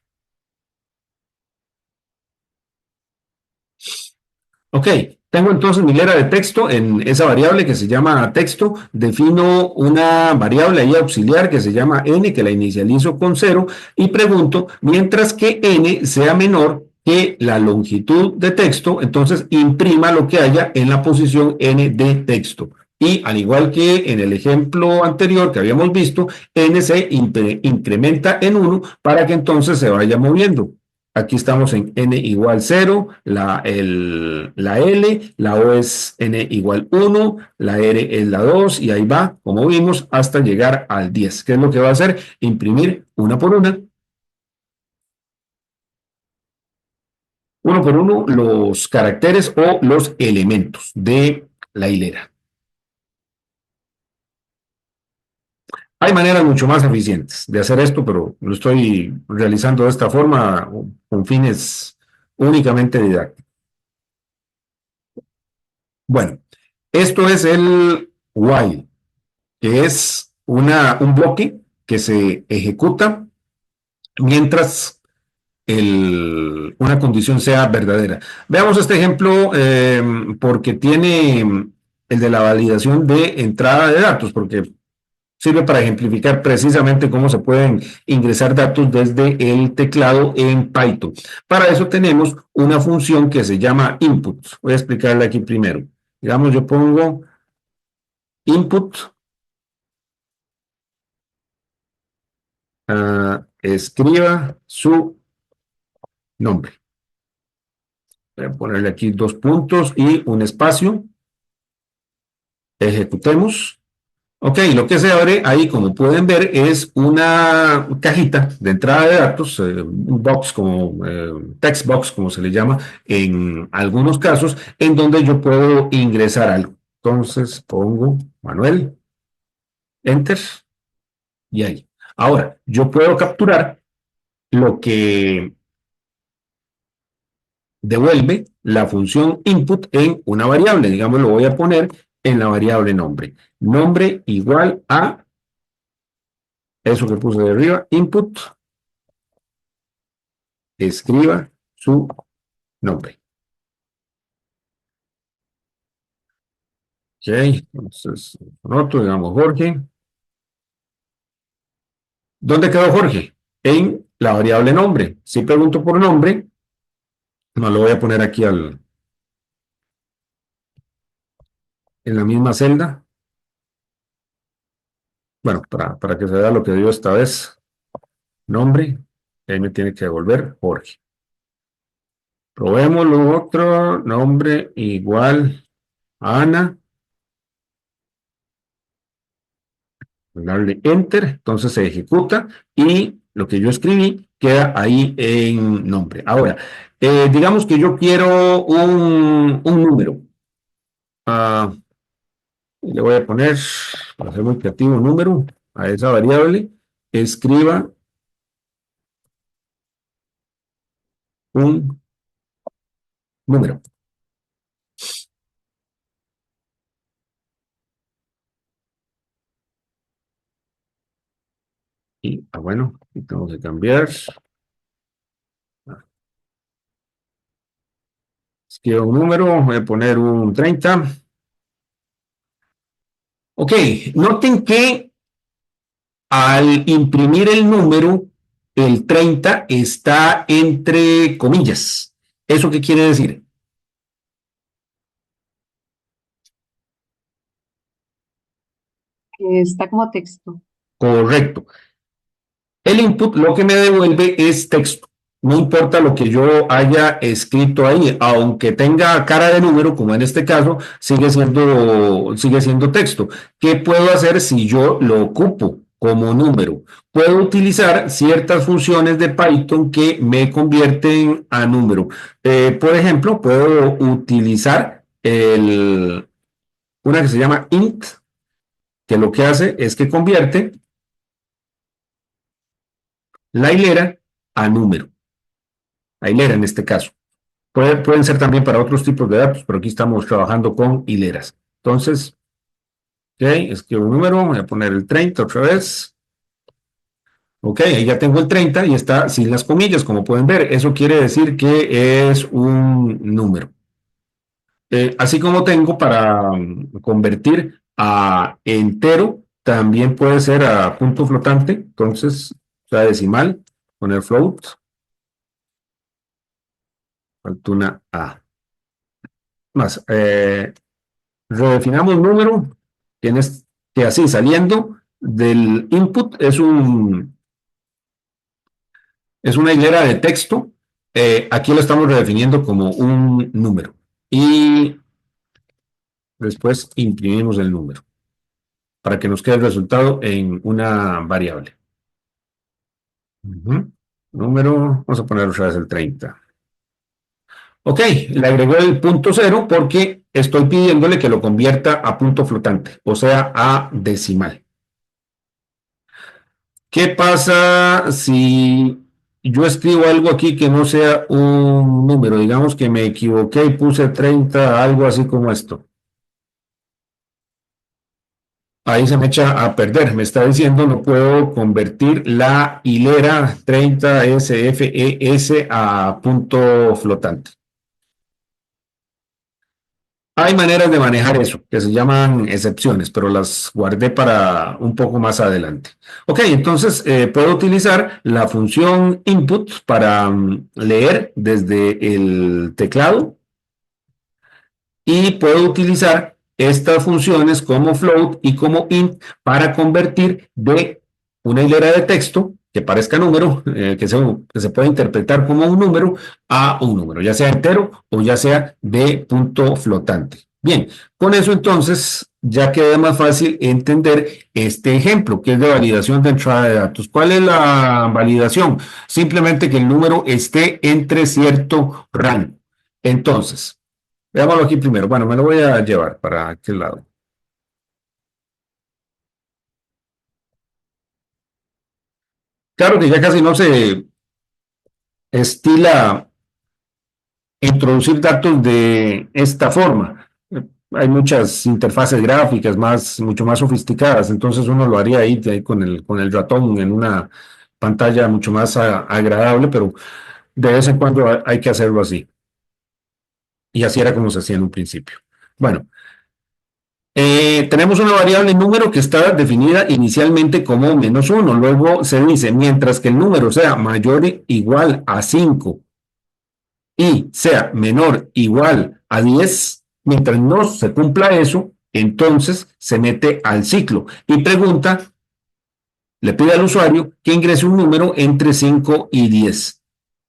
Ok, tengo entonces mi hilera de texto en esa variable que se llama texto, defino una variable ahí auxiliar que se llama n, que la inicializo con 0, y pregunto, mientras que n sea menor que la longitud de texto, entonces imprima lo que haya en la posición n de texto. Y al igual que en el ejemplo anterior que habíamos visto, n se incrementa en 1 para que entonces se vaya moviendo. Aquí estamos en n igual 0, la L, la O es n igual 1, la R es la 2 y ahí va, como vimos, hasta llegar al 10. ¿Qué es lo que va a hacer? Imprimir una por una, los caracteres o los elementos de la hilera. Hay maneras mucho más eficientes de hacer esto, pero lo estoy realizando de esta forma con fines únicamente didácticos. Bueno, esto es el while, que es un bloque que se ejecuta mientras una condición sea verdadera. Veamos este ejemplo porque tiene el de la validación de entrada de datos, porque sirve para ejemplificar precisamente cómo se pueden ingresar datos desde el teclado en Python. Para eso tenemos una función que se llama input. Voy a explicarla aquí primero. Digamos, yo pongo input, escriba su nombre. Voy a ponerle aquí 2 puntos y un espacio. Ejecutemos. Ok, lo que se abre ahí, como pueden ver, es una cajita de entrada de datos, un box como text box, como se le llama en algunos casos, en donde yo puedo ingresar algo. Entonces pongo Manuel, enter, y ahí. Ahora, yo puedo capturar lo que devuelve la función input en una variable. Digamos, lo voy a poner en la variable nombre. Nombre igual a eso que puse de arriba, input, escriba su nombre. Ok, entonces, anoto, digamos, Jorge. ¿Dónde quedó Jorge? En la variable nombre. Si pregunto por nombre, no lo voy a poner aquí en la misma celda. Bueno, para que se vea lo que dio esta vez. Nombre, ahí me tiene que devolver Jorge. Probemos lo otro, nombre igual a Ana. Darle enter, entonces se ejecuta y lo que yo escribí queda ahí en nombre. Ahora, digamos que yo quiero un número. Le voy a poner, para ser muy creativo, un número a esa variable. Escriba un número. Y, bueno, tengo que cambiar. Escribo un número, voy a poner un 30. Ok, noten que al imprimir el número, el 30 está entre comillas. ¿Eso qué quiere decir? Que está como texto. Correcto. El input lo que me devuelve es texto. No importa lo que yo haya escrito ahí, aunque tenga cara de número, como en este caso, sigue siendo texto. ¿Qué puedo hacer si yo lo ocupo como número? Puedo utilizar ciertas funciones de Python que me convierten a número. Por ejemplo, puedo utilizar una que se llama int, que lo que hace es que convierte la hilera a número. La hilera en este caso. Pueden ser también para otros tipos de datos, pero aquí estamos trabajando con hileras. Entonces, ok, escribo un número, voy a poner el 30 otra vez. Ok, ahí ya tengo el 30 y está sin las comillas, como pueden ver. Eso quiere decir que es un número. Así como tengo para convertir a entero, también puede ser a punto flotante. Entonces, o sea, decimal, poner float, falta una A. Más, redefinamos número, que así saliendo del input es una hilera de texto. Aquí lo estamos redefiniendo como un número. Y después imprimimos el número para que nos quede el resultado en una variable. Número, vamos a poner otra vez el 30. Ok, le agregó el punto cero porque estoy pidiéndole que lo convierta a punto flotante, o sea, a decimal. ¿Qué pasa si yo escribo algo aquí que no sea un número? Digamos que me equivoqué y puse 30, algo así como esto. Ahí se me echa a perder. Me está diciendo no puedo convertir la hilera 30 SFES a punto flotante. Hay maneras de manejar eso, que se llaman excepciones, pero las guardé para un poco más adelante. Ok, entonces puedo utilizar la función input para leer desde el teclado y puedo utilizar estas funciones como float y como int para convertir de una hilera de texto que parezca número, que se puede interpretar como un número, a un número, ya sea entero o ya sea de punto flotante. Bien, con eso entonces ya queda más fácil entender este ejemplo, que es de validación de entrada de datos. ¿Cuál es la validación? Simplemente que el número esté entre cierto rango. Entonces, veámoslo aquí primero. Bueno, me lo voy a llevar para aquel lado. Claro que ya casi no se estila introducir datos de esta forma. Hay muchas interfaces gráficas mucho más sofisticadas, entonces uno lo haría ahí con el ratón en una pantalla mucho más agradable, pero de vez en cuando hay que hacerlo así. Y así era como se hacía en un principio. Bueno, tenemos una variable número que está definida inicialmente como -1. Luego se dice, mientras que el número sea mayor o igual a 5 y sea menor o igual a 10, mientras no se cumpla eso, entonces se mete al ciclo y pregunta, le pide al usuario que ingrese un número entre 5 y 10.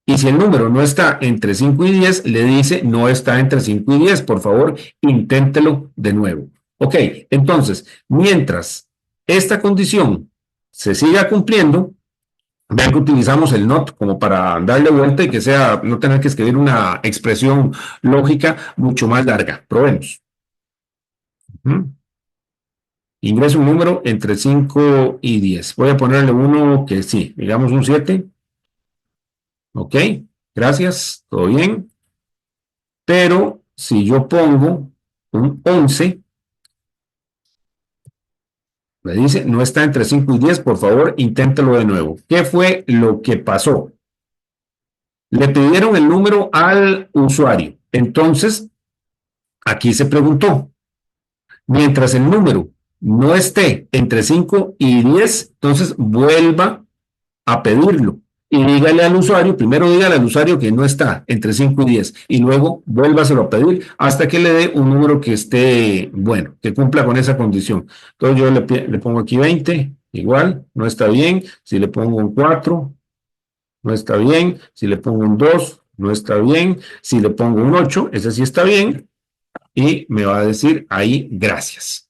Y si el número no está entre 5 y 10, le dice no está entre 5 y 10, por favor, inténtelo de nuevo. Ok, entonces, mientras esta condición se siga cumpliendo, vean que utilizamos el not como para darle vuelta y que sea, no tener que escribir una expresión lógica mucho más larga. Probemos. Ingreso un número entre 5 y 10. Voy a ponerle uno que sí, digamos un 7. Ok, gracias, todo bien. Pero si yo pongo un 11, me dice, no está entre 5 y 10, por favor, inténtalo de nuevo. ¿Qué fue lo que pasó? Le pidieron el número al usuario. Entonces, aquí se preguntó, mientras el número no esté entre 5 y 10, entonces vuelva a pedirlo. Y dígale al usuario, primero dígale al usuario que no está entre 5 y 10 y luego vuélvaselo a pedir hasta que le dé un número que esté bueno, que cumpla con esa condición. Entonces yo le pongo aquí 20, igual, no está bien. Si le pongo un 4, no está bien. Si le pongo un 2, no está bien. Si le pongo un 8, ese sí está bien. Y me va a decir ahí gracias.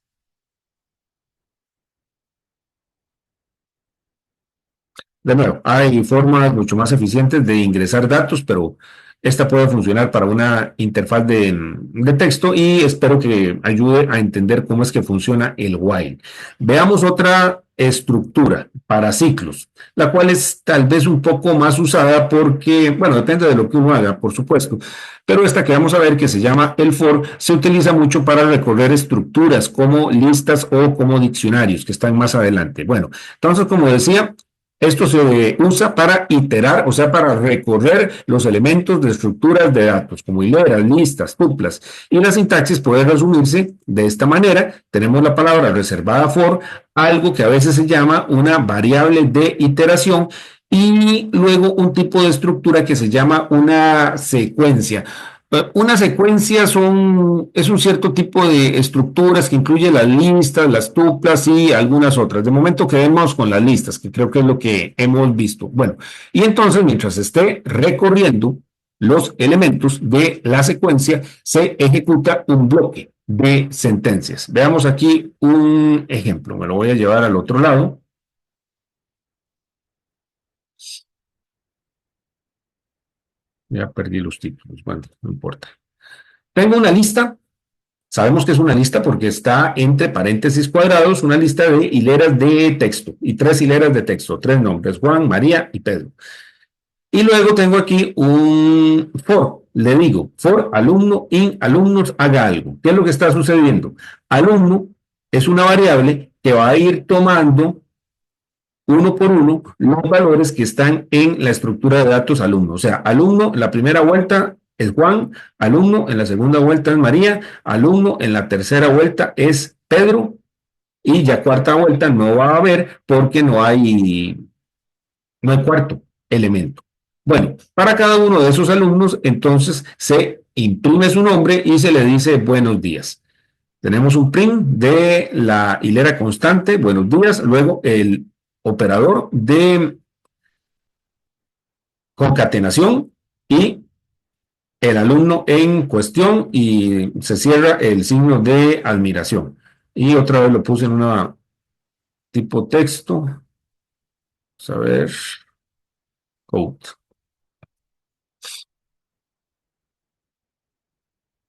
De nuevo, hay formas mucho más eficientes de ingresar datos, pero esta puede funcionar para una interfaz de texto y espero que ayude a entender cómo es que funciona el while. Veamos otra estructura para ciclos, la cual es tal vez un poco más usada porque, bueno, depende de lo que uno haga, por supuesto, pero esta que vamos a ver, que se llama el for, se utiliza mucho para recorrer estructuras como listas o como diccionarios, que están más adelante. Bueno, entonces, como decía, esto se usa para iterar, o sea, para recorrer los elementos de estructuras de datos, como hileras, listas, tuplas. Y la sintaxis puede resumirse de esta manera. Tenemos la palabra reservada for, algo que a veces se llama una variable de iteración, y luego un tipo de estructura que se llama una secuencia. Una secuencia es un cierto tipo de estructuras que incluye las listas, las tuplas y algunas otras. De momento quedemos con las listas, que creo que es lo que hemos visto. Bueno, y entonces mientras esté recorriendo los elementos de la secuencia, se ejecuta un bloque de sentencias. Veamos aquí un ejemplo. Me lo voy a llevar al otro lado. Ya perdí los títulos. Bueno, no importa. Tengo una lista. Sabemos que es una lista porque está entre paréntesis cuadrados, una lista de hileras de texto y 3 hileras de texto, 3 nombres, Juan, María y Pedro. Y luego tengo aquí un for, le digo, for alumno in alumnos haga algo. ¿Qué es lo que está sucediendo? Alumno es una variable que va a ir tomando uno por uno los valores que están en la estructura de datos alumno. O sea, alumno, la primera vuelta es Juan, alumno en la segunda vuelta es María, alumno en la tercera vuelta es Pedro, y ya cuarta vuelta no va a haber porque no hay cuarto elemento. Bueno, para cada uno de esos alumnos, entonces se imprime su nombre y se le dice buenos días. Tenemos un print de la hilera constante, buenos días, luego el operador de concatenación y el alumno en cuestión y se cierra el signo de admiración. Y otra vez lo puse en una tipo texto. Vamos a ver. Code.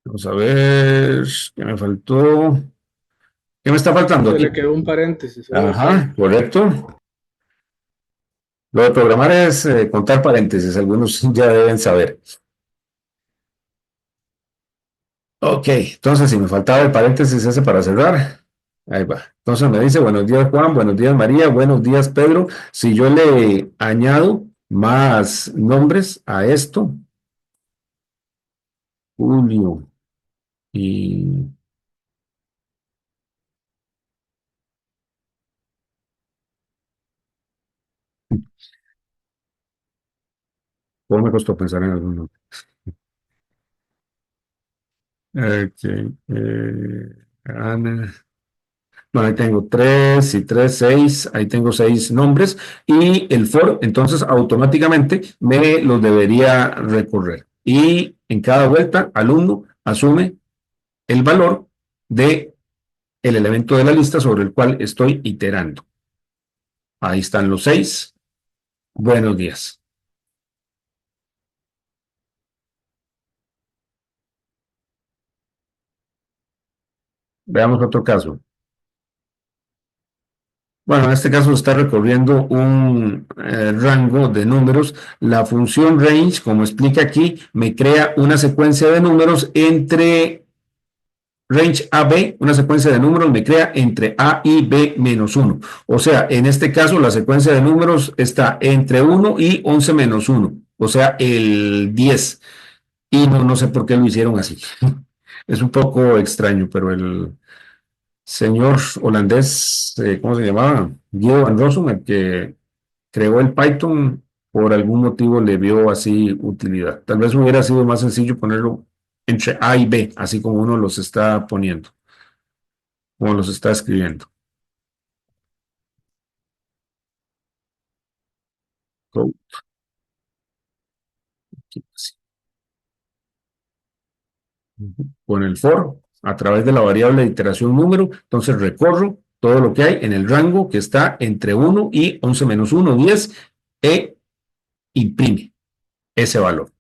Vamos a ver. ¿Qué me faltó? ¿Qué me está faltando Se aquí? le quedó un paréntesis, algo así. Ajá, correcto. Lo de programar es contar paréntesis, algunos ya deben saber. Ok, entonces si me faltaba el paréntesis ese para cerrar, ahí va. Entonces me dice, buenos días Juan, buenos días María, buenos días Pedro. Si yo le añado más nombres a esto, Julio y... ¿Cómo me costó pensar en alguno? Ok, Ana. Bueno, ahí tengo tres y tres, seis, ahí tengo seis nombres y el for, entonces automáticamente me los debería recorrer. Y en cada vuelta, alumno asume el valor de el elemento de la lista sobre el cual estoy iterando. Ahí están los seis. Buenos días. Veamos otro caso. Bueno, en este caso está recorriendo un rango de números. La función range, como explica aquí, me crea una secuencia de números entre range AB, una secuencia de números me crea entre A y B menos 1. O sea, en este caso la secuencia de números está entre 1 y 11 menos 1. O sea, el 10. Y no sé por qué lo hicieron así. Es un poco extraño, pero el señor holandés, ¿cómo se llamaba? Guido Van Rossum, el que creó el Python, por algún motivo le vio así utilidad. Tal vez hubiera sido más sencillo ponerlo entre A y B, así como uno los está poniendo, como los está escribiendo. Con el for, a través de la variable de iteración número, entonces recorro todo lo que hay en el rango que está entre 1 y 11 menos 1, 10, e imprime ese valor.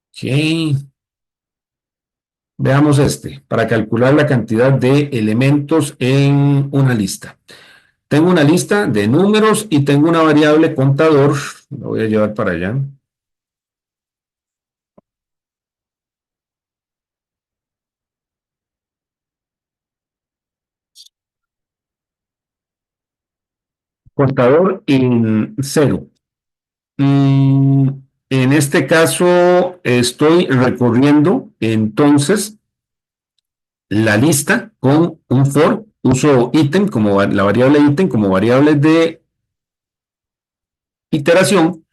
Ok. Veamos este, para calcular la cantidad de elementos en una lista. Tengo una lista de números y tengo una variable contador, lo voy a llevar para allá. Contador en cero. Mm, en este caso estoy recorriendo entonces la lista con un for, uso ítem como la variable ítem como variable de iteración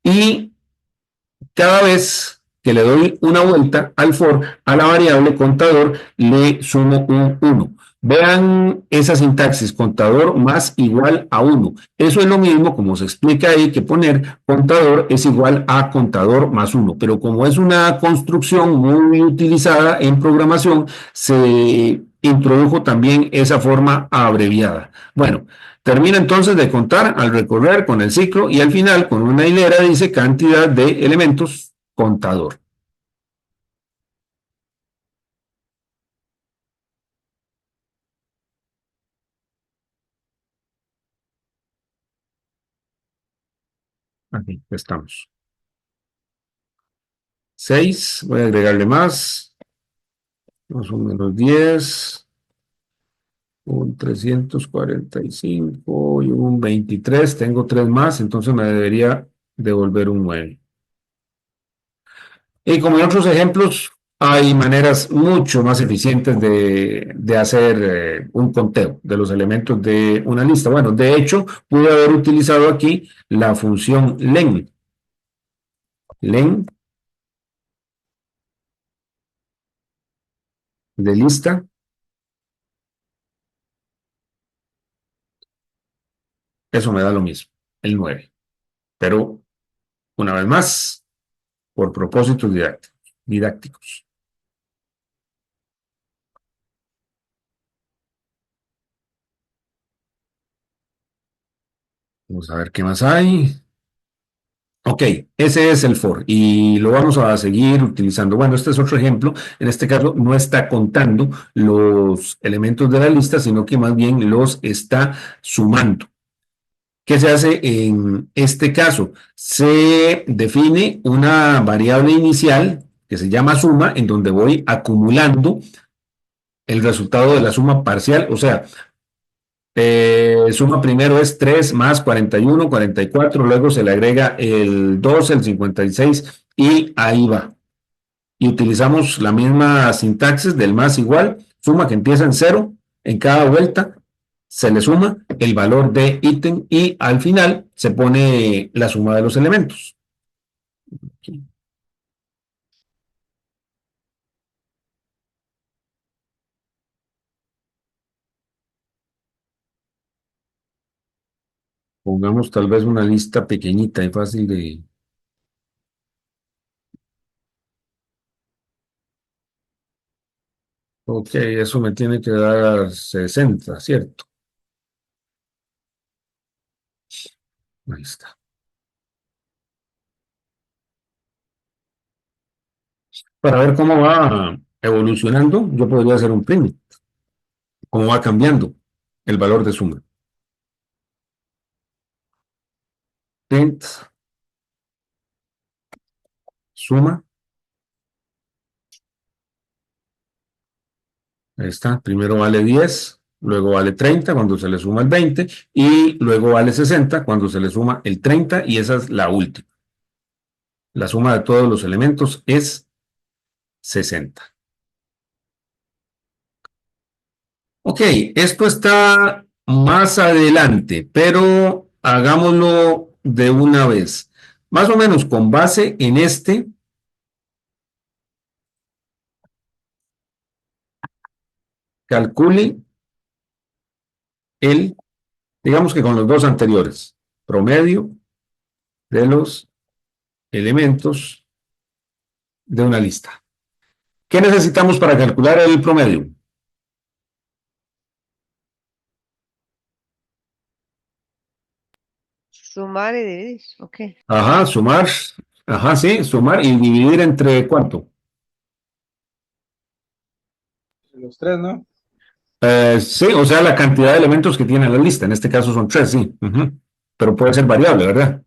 y cada vez que le doy una vuelta al for, a la variable contador, le sumo un 1. Vean esa sintaxis, contador más igual a 1. Eso es lo mismo, como se explica ahí, que poner contador es igual a contador más 1. Pero como es una construcción muy utilizada en programación, se introdujo también esa forma abreviada. Bueno, termina entonces de contar al recorrer con el ciclo y al final con una hilera dice cantidad de elementos contador. Aquí estamos. 6, voy a agregarle más. Más o menos 10, un 345 y un 23. Tengo 3 más, entonces me debería devolver un 9. Y como en otros ejemplos, hay maneras mucho más eficientes de hacer un conteo de los elementos de una lista. Bueno, de hecho, pude haber utilizado aquí la función len. Len de lista, eso me da lo mismo, el 9. Pero, una vez más, por propósitos didácticos. Vamos a ver qué más hay. Ok, ese es el for y lo vamos a seguir utilizando. Bueno, este es otro ejemplo. En este caso no está contando los elementos de la lista, sino que más bien los está sumando. ¿Qué se hace en este caso? Se define una variable inicial que se llama suma, en donde voy acumulando el resultado de la suma parcial, o sea, suma primero es 3 más 41, 44, luego se le agrega el 2, el 56 y ahí va. Y utilizamos la misma sintaxis del más igual, suma que empieza en cero, en cada vuelta se le suma el valor de ítem y al final se pone la suma de los elementos. Aquí. Pongamos tal vez una lista pequeñita y fácil de... Ok, eso me tiene que dar 60, ¿cierto? Ahí está. Para ver cómo va evolucionando, yo podría hacer un print, cómo va cambiando el valor de suma. Print, suma, ahí está, primero vale 10, luego vale 30 cuando se le suma el 20 y luego vale 60 cuando se le suma el 30 y esa es la última. La suma de todos los elementos es 60. Ok, esto está más adelante, pero hagámoslo de una vez. Más o menos con base en este, calcule el, digamos que con los dos anteriores, promedio de los elementos de una lista. ¿Qué necesitamos para calcular el promedio? Sumar y dividir. Ok. Ajá, sumar, ajá, sí, sumar y dividir entre ¿cuánto? Los tres, ¿no? Sí, o sea, la cantidad de elementos que tiene la lista. En este caso son tres, sí. Ujú. Pero puede ser variable, ¿verdad?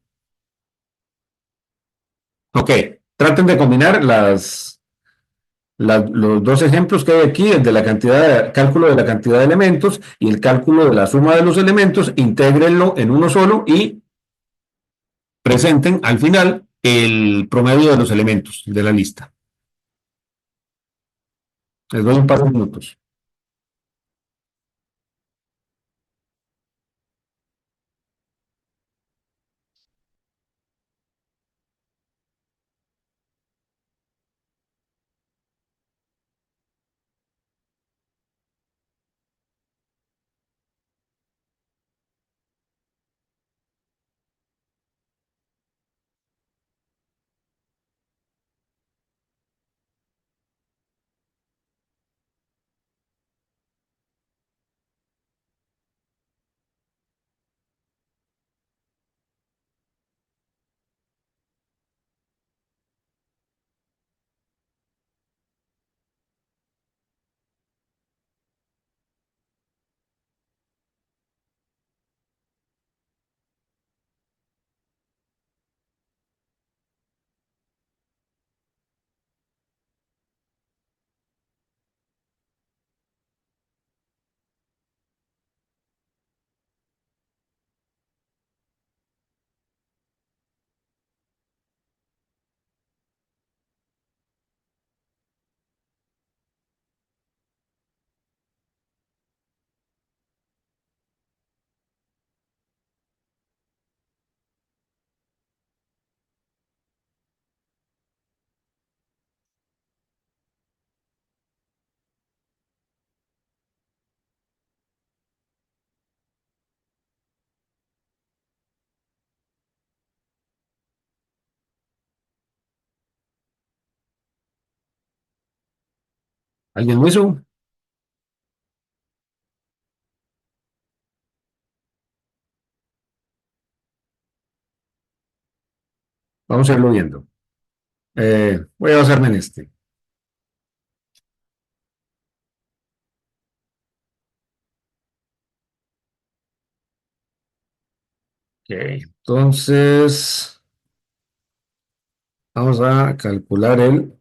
Ok, traten de combinar los dos ejemplos que hay aquí, el de la cantidad cálculo de la cantidad de elementos y el cálculo de la suma de los elementos, intégrenlo en uno solo y presenten al final el promedio de los elementos de la lista. Les doy un par de minutos. ¿Alguien lo hizo? Vamos a irlo viendo. Voy a basarme en este. Ok, entonces vamos a calcular el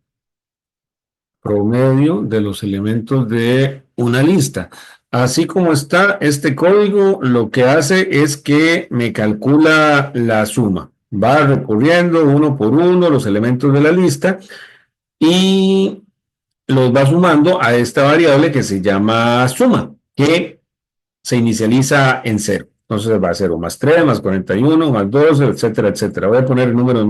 promedio de los elementos de una lista. Así como está este código, lo que hace es que me calcula la suma. Va recorriendo uno por uno los elementos de la lista y los va sumando a esta variable que se llama suma, que se inicializa en cero. Entonces va a ser más 3, más 41, más 12, etcétera, etcétera. Voy a poner números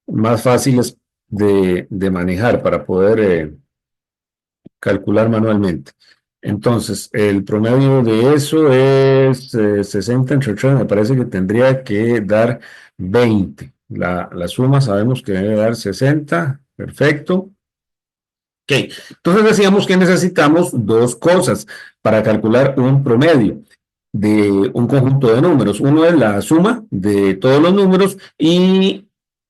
más fáciles de manejar para poder calcular manualmente. Entonces, el promedio de eso es 60 entre 3, me parece que tendría que dar 20. La suma sabemos que debe dar 60, perfecto. Ok, entonces decíamos que necesitamos dos cosas para calcular un promedio de un conjunto de números. Uno es la suma de todos los números y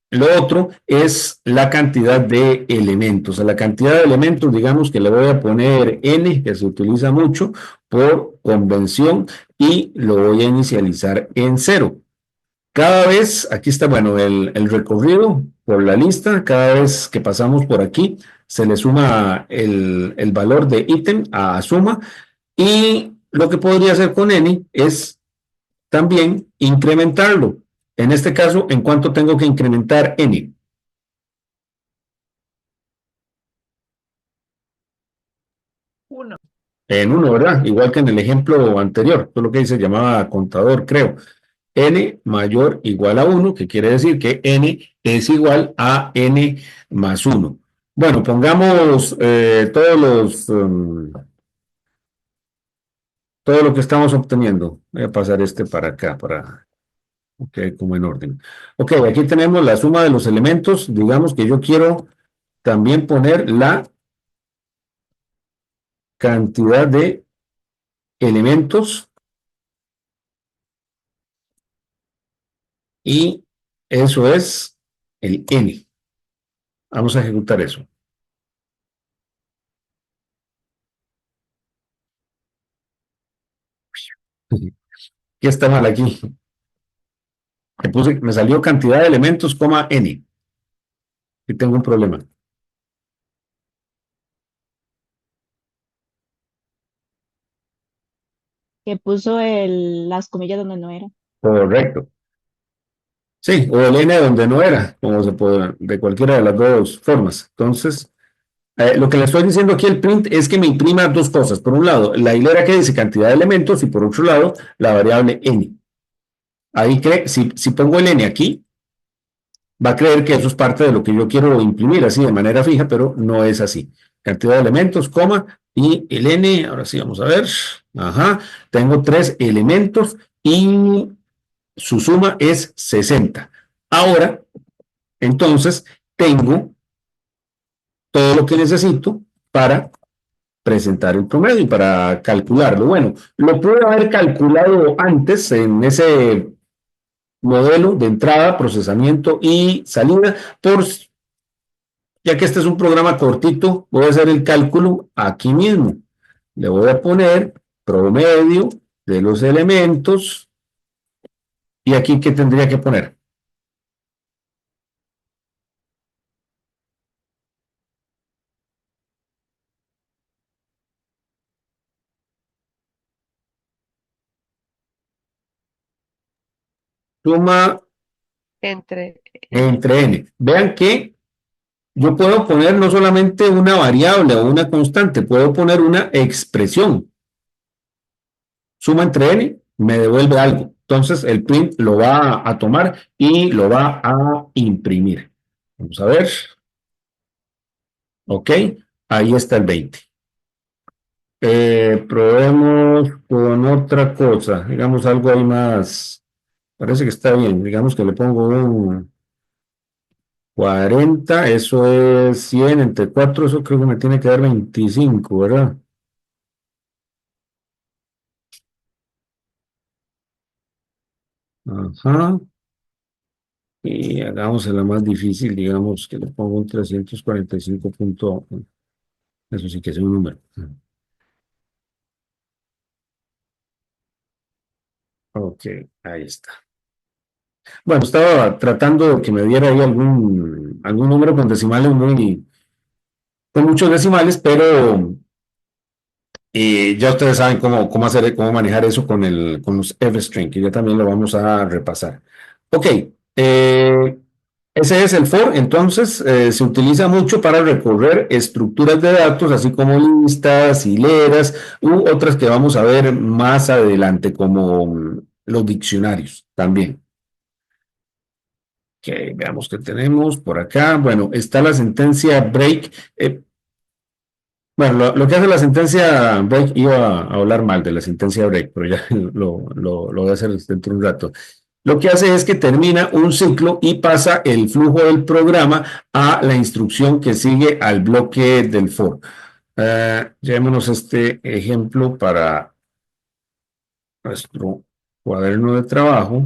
lo otro es la cantidad de elementos. A la cantidad de elementos, digamos que le voy a poner n, que se utiliza mucho por convención, y lo voy a inicializar en cero. Cada vez, aquí está, bueno, el recorrido por la lista, cada vez que pasamos por aquí, se le suma el valor de ítem a suma, y lo que podría hacer con n es también incrementarlo. En este caso, ¿en cuánto tengo que incrementar n? Uno. En uno, ¿verdad? Igual que en el ejemplo anterior, todo lo que se llamaba contador, creo. N mayor igual a 1, que quiere decir que n es igual a n más 1. Bueno, pongamos todo lo que estamos obteniendo. Voy a pasar este para acá, para que como en orden. Ok, aquí tenemos la suma de los elementos. Digamos que yo quiero también poner la cantidad de elementos y eso es el n. Vamos a ejecutar eso. ¿Qué está mal aquí? Me salió cantidad de elementos, coma n. Y tengo un problema. Que puso las comillas donde no era. Correcto. Sí, o el n donde no era, como se puede, de cualquiera de las dos formas. Entonces, lo que le estoy diciendo aquí el print es que me imprima dos cosas. Por un lado, la hilera que dice cantidad de elementos y por otro lado, la variable n. Ahí si pongo el n aquí, va a creer que eso es parte de lo que yo quiero imprimir así de manera fija, pero no es así. Cantidad de elementos, coma, y el n, ahora sí vamos a ver. Ajá, tengo tres elementos y su suma es 60. Ahora, entonces, tengo todo lo que necesito para presentar el promedio y para calcularlo. Bueno, lo pude haber calculado antes en ese modelo de entrada, procesamiento y salida, ya que este es un programa cortito, voy a hacer el cálculo aquí mismo. Le voy a poner promedio de los elementos y aquí, ¿qué tendría que poner? Suma Entre entre n. Vean que yo puedo poner no solamente una variable o una constante, puedo poner una expresión. Suma entre n, me devuelve algo. Entonces el print lo va a tomar y lo va a imprimir. Vamos a ver. Ok, ahí está el 20. Probemos con otra cosa. Digamos algo ahí más. Parece que está bien. Digamos que le pongo 40, eso es 100 entre 4, eso creo que me tiene que dar 25, ¿verdad? Ajá. Y hagamos la más difícil, digamos que le pongo un 345 punto, eso sí que es un número. Ok, ahí está. Bueno, estaba tratando de que me diera ahí algún número con decimales con muchos decimales, pero ya ustedes saben cómo hacer, cómo manejar eso con los F-string, que ya también lo vamos a repasar. Ok, ese es el for, entonces se utiliza mucho para recorrer estructuras de datos, así como listas, hileras, u otras que vamos a ver más adelante, como los diccionarios también. Ok, veamos qué tenemos por acá. Bueno, está la sentencia break. Bueno, lo que hace la sentencia break, iba a hablar mal de la sentencia break, pero ya lo voy a hacer dentro de un rato. Lo que hace es que termina un ciclo y pasa el flujo del programa a la instrucción que sigue al bloque del for. Llevémonos este ejemplo para nuestro cuaderno de trabajo.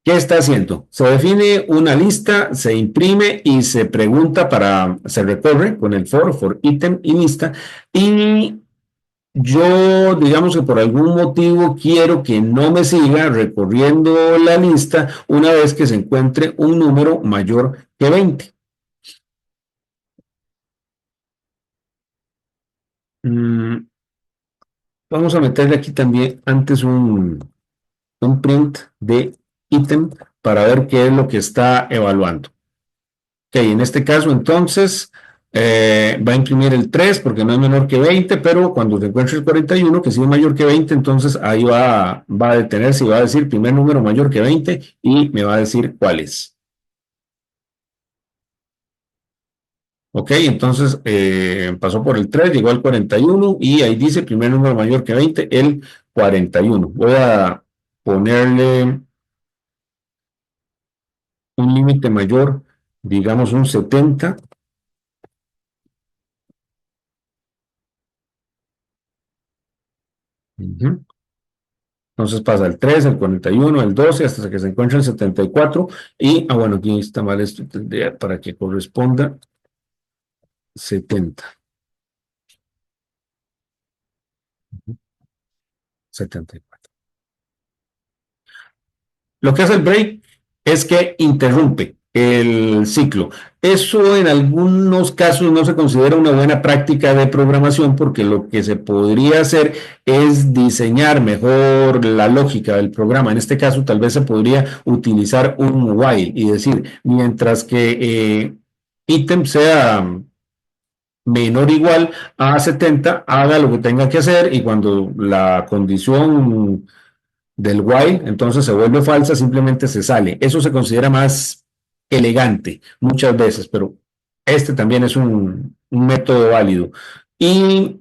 ¿Qué está haciendo? Se define una lista, se imprime y se recorre con el for item y lista. Y yo, digamos que por algún motivo quiero que no me siga recorriendo la lista una vez que se encuentre un número mayor que 20. Mm, Vamos a meterle aquí también antes un print de ítem para ver qué es lo que está evaluando. Ok, en este caso entonces va a imprimir el 3 porque no es menor que 20, pero cuando se encuentre el 41, que sí es mayor que 20, entonces ahí va a detenerse y va a decir primer número mayor que 20 y me va a decir cuál es. Ok, entonces pasó por el 3, llegó al 41 y ahí dice primer número mayor que 20, el 41. Voy a ponerle un límite mayor, digamos un 70. Ujú. Entonces pasa el 3, el 41, el 12, hasta que se encuentra el 74. Bueno, aquí está mal esto, para que corresponda 70. 74. Lo que hace el break es que interrumpe el ciclo. Eso en algunos casos no se considera una buena práctica de programación porque lo que se podría hacer es diseñar mejor la lógica del programa. En este caso, tal vez se podría utilizar un while y decir, mientras que ítem sea menor o igual a 70, haga lo que tenga que hacer y cuando la condición del while, entonces se vuelve falsa, simplemente se sale. Eso se considera más elegante muchas veces, pero este también es un método válido. Y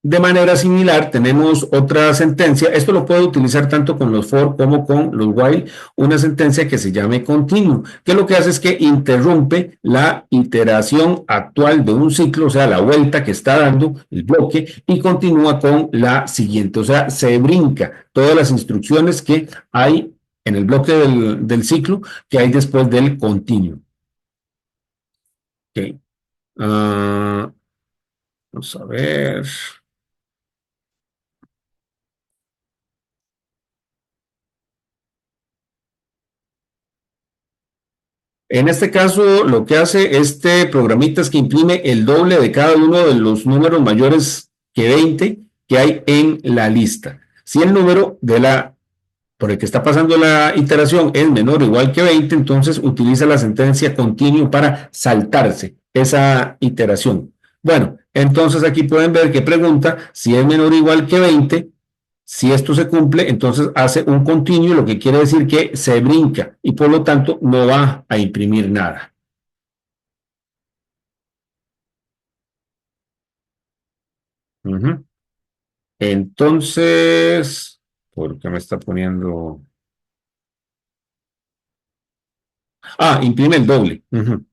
de manera similar, tenemos otra sentencia. Esto lo puedo utilizar tanto con los for como con los while. Una sentencia que se llame continuo, que lo que hace es que interrumpe la iteración actual de un ciclo, o sea, la vuelta que está dando el bloque, y continúa con la siguiente. O sea, se brinca todas las instrucciones que hay en el bloque del ciclo que hay después del continuo. Ok. Uh, Vamos a ver. En este caso, lo que hace este programita es que imprime el doble de cada uno de los números mayores que 20 que hay en la lista. Si el número por el que está pasando la iteración es menor o igual que 20, entonces utiliza la sentencia continuo para saltarse esa iteración. Bueno, entonces aquí pueden ver que pregunta si es menor o igual que 20. Si esto se cumple, entonces hace un continuo, lo que quiere decir que se brinca y por lo tanto no va a imprimir nada. Ujú. Entonces, ¿por qué me está poniendo? Ah, imprime el doble. Ujú.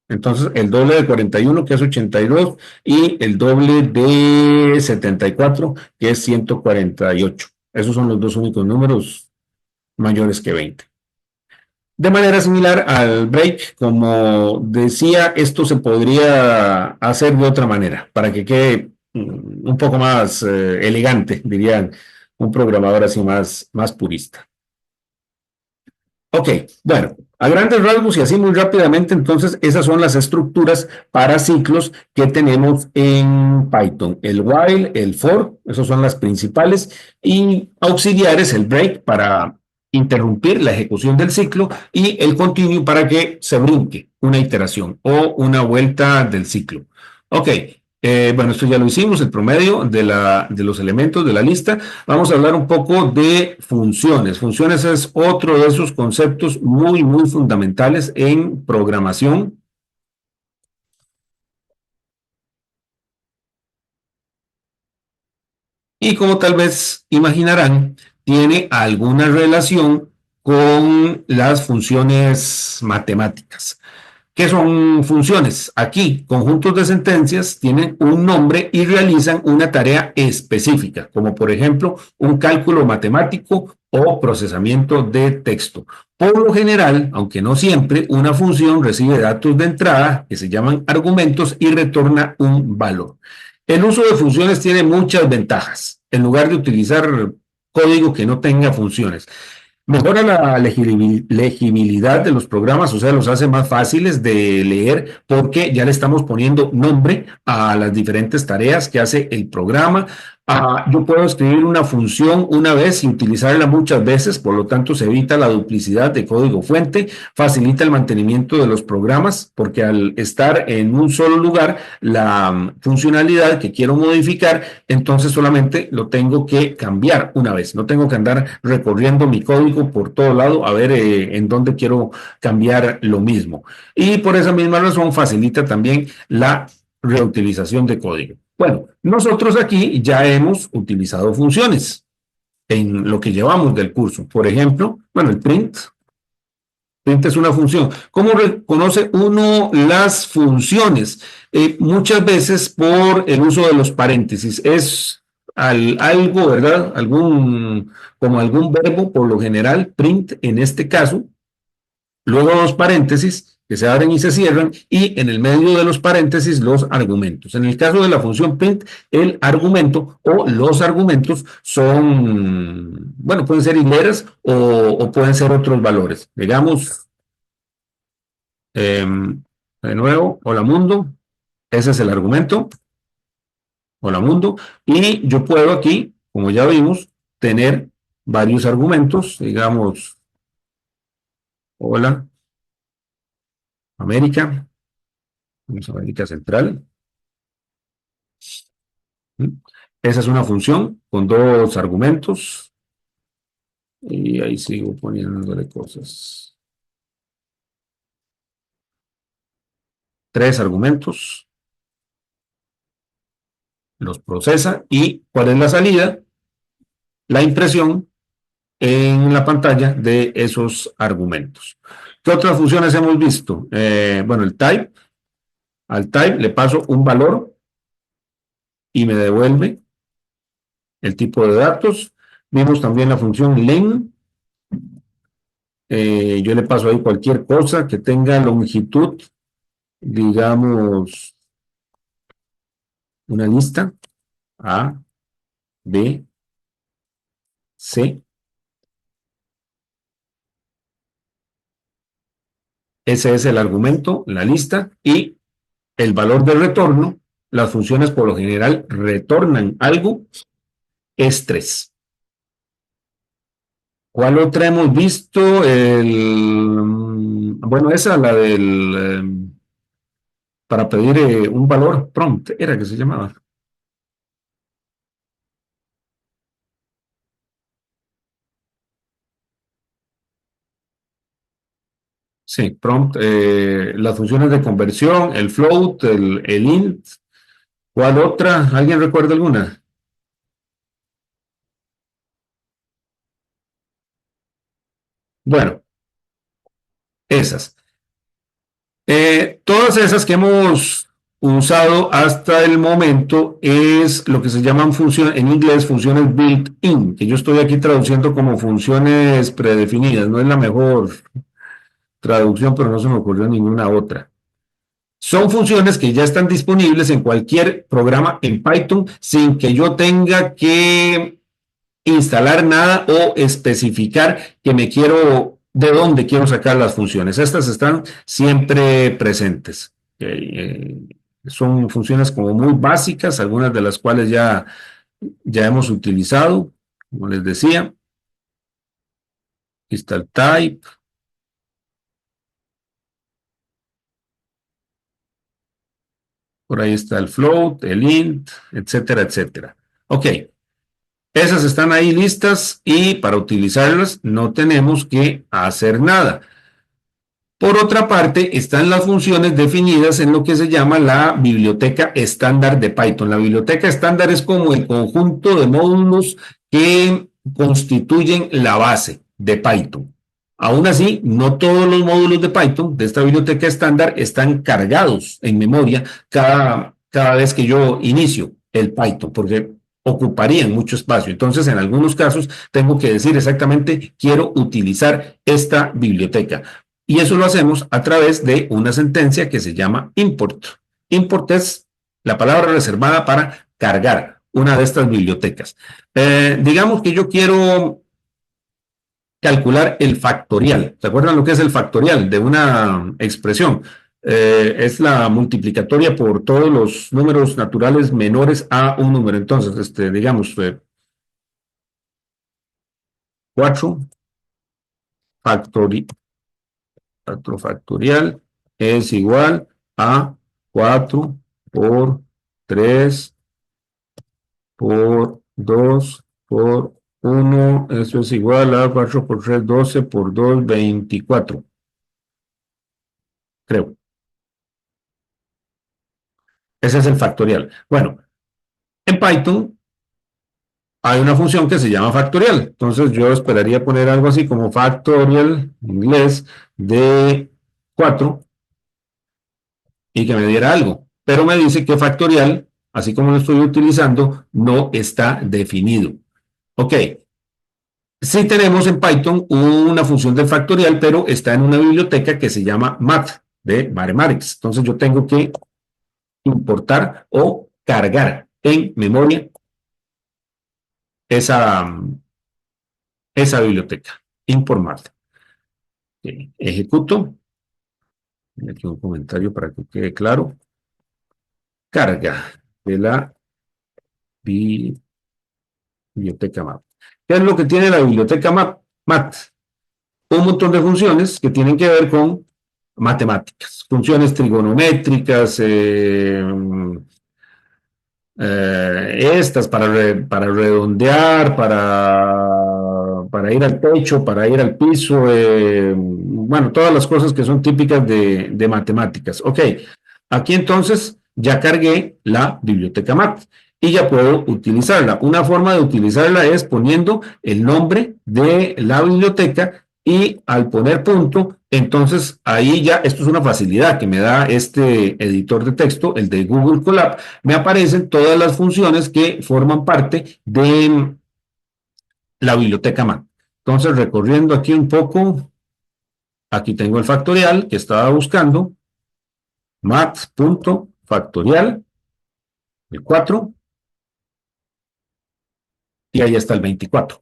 Entonces, el doble de 41, que es 82, y el doble de 74, que es 148. Esos son los dos únicos números mayores que 20. De manera similar al break, como decía, esto se podría hacer de otra manera, para que quede un poco más elegante, dirían un programador así más purista. Ok, bueno, a grandes rasgos y así muy rápidamente, entonces esas son las estructuras para ciclos que tenemos en Python. El while, el for, esas son las principales, y auxiliares, el break para interrumpir la ejecución del ciclo y el continue para que se brinque una iteración o una vuelta del ciclo. Ok, bueno, esto ya lo hicimos, el promedio de los elementos de la lista. Vamos a hablar un poco de funciones. Funciones es otro de esos conceptos muy fundamentales en programación. Y como tal vez imaginarán, tiene alguna relación con las funciones matemáticas. ¿Qué son funciones? Aquí, conjuntos de sentencias tienen un nombre y realizan una tarea específica, como por ejemplo un cálculo matemático o procesamiento de texto. Por lo general, aunque no siempre, una función recibe datos de entrada que se llaman argumentos y retorna un valor. El uso de funciones tiene muchas ventajas. En lugar de utilizar código que no tenga funciones, mejora la legibilidad de los programas, o sea, los hace más fáciles de leer porque ya le estamos poniendo nombre a las diferentes tareas que hace el programa. Yo puedo escribir una función una vez y utilizarla muchas veces, por lo tanto se evita la duplicidad de código fuente, facilita el mantenimiento de los programas porque al estar en un solo lugar, la funcionalidad que quiero modificar, entonces solamente lo tengo que cambiar una vez, no tengo que andar recorriendo mi código por todo lado a ver en dónde quiero cambiar lo mismo. Y por esa misma razón facilita también la reutilización de código. Bueno, nosotros aquí ya hemos utilizado funciones en lo que llevamos del curso. Por ejemplo, bueno, el print. Print es una función. ¿Cómo reconoce uno las funciones? Muchas veces por el uso de los paréntesis. Es algo, ¿verdad? Como algún verbo, por lo general, print en este caso, luego dos paréntesis que se abren y se cierran, y en el medio de los paréntesis los argumentos. En el caso de la función print, el argumento o los argumentos son, bueno, pueden ser hileras o pueden ser otros valores. Digamos, de nuevo, hola mundo, ese es el argumento, hola mundo, y yo puedo aquí, como ya vimos, tener varios argumentos, digamos, hola América, vamos a América Central. Esa es una función con dos argumentos. Y ahí sigo poniéndole cosas. Tres argumentos. Los procesa. ¿Y cuál es la salida? La impresión en la pantalla de esos argumentos. ¿Qué otras funciones hemos visto? Bueno, el type. Al type le paso un valor y me devuelve el tipo de datos. Vimos también la función len. Yo le paso ahí cualquier cosa que tenga longitud, digamos, una lista A, B, C. Ese es el argumento, la lista y el valor de retorno. Las funciones por lo general retornan algo, es 3. ¿Cuál otra hemos visto? Bueno, esa, la para pedir un valor prompt, era que se llamaba. Sí, prompt, las funciones de conversión, el float, el int. ¿Cuál otra? ¿Alguien recuerda alguna? Bueno, Esas. Todas esas que hemos usado hasta el momento es lo que se llaman funciones, en inglés funciones built-in, que yo estoy aquí traduciendo como funciones predefinidas. No es la mejor traducción, pero no se me ocurrió ninguna otra. Son funciones que ya están disponibles en cualquier programa en Python sin que yo tenga que instalar nada o especificar que me quiero, de dónde quiero sacar las funciones. Estas están siempre presentes. Son funciones como muy básicas, algunas de las cuales ya hemos utilizado, como les decía. Aquí está el type. Por ahí está el float, el int, etcétera, etcétera. Ok. Esas están ahí listas y para utilizarlas no tenemos que hacer nada. Por otra parte, están las funciones definidas en lo que se llama la biblioteca estándar de Python. La biblioteca estándar es como el conjunto de módulos que constituyen la base de Python. Aún así, no todos los módulos de Python de esta biblioteca estándar están cargados en memoria cada vez que yo inicio el Python, porque ocuparían mucho espacio. Entonces, en algunos casos, tengo que decir exactamente, quiero utilizar esta biblioteca. Y eso lo hacemos a través de una sentencia que se llama import. Import es la palabra reservada para cargar una de estas bibliotecas. Digamos que yo quiero calcular el factorial. ¿Se acuerdan lo que es el factorial de una expresión? Es la multiplicatoria por todos los números naturales menores a un número. Entonces, digamos, 4 factorial es igual a 4 por 3 por 2 por 1, eso es igual a 4 por 3, 12 por 2, 24. Creo. Ese es el factorial. Bueno, en Python hay una función que se llama factorial. Entonces yo esperaría poner algo así como factorial, en inglés, de 4 y que me diera algo. Pero me dice que factorial, así como lo estoy utilizando, no está definido. Ok. Sí tenemos en Python una función del factorial, pero está en una biblioteca que se llama math de Mathematics. Entonces yo tengo que importar o cargar en memoria esa biblioteca. Import math. Okay. Ejecuto. Aquí un comentario para que quede claro. Carga de la biblioteca math. ¿Qué es lo que tiene la biblioteca math? Un montón de funciones que tienen que ver con matemáticas, funciones trigonométricas, estas para redondear, para ir al techo, para ir al piso, bueno, todas las cosas que son típicas de matemáticas. Ok, aquí entonces ya cargué la biblioteca math y ya puedo utilizarla. Una forma de utilizarla es poniendo el nombre de la biblioteca y al poner punto, entonces ahí ya, esto es una facilidad que me da este editor de texto, el de Google Colab, me aparecen todas las funciones que forman parte de la biblioteca math. Entonces, recorriendo aquí un poco, aquí tengo el factorial que estaba buscando, math.factorial, el 4, y ahí está el 24.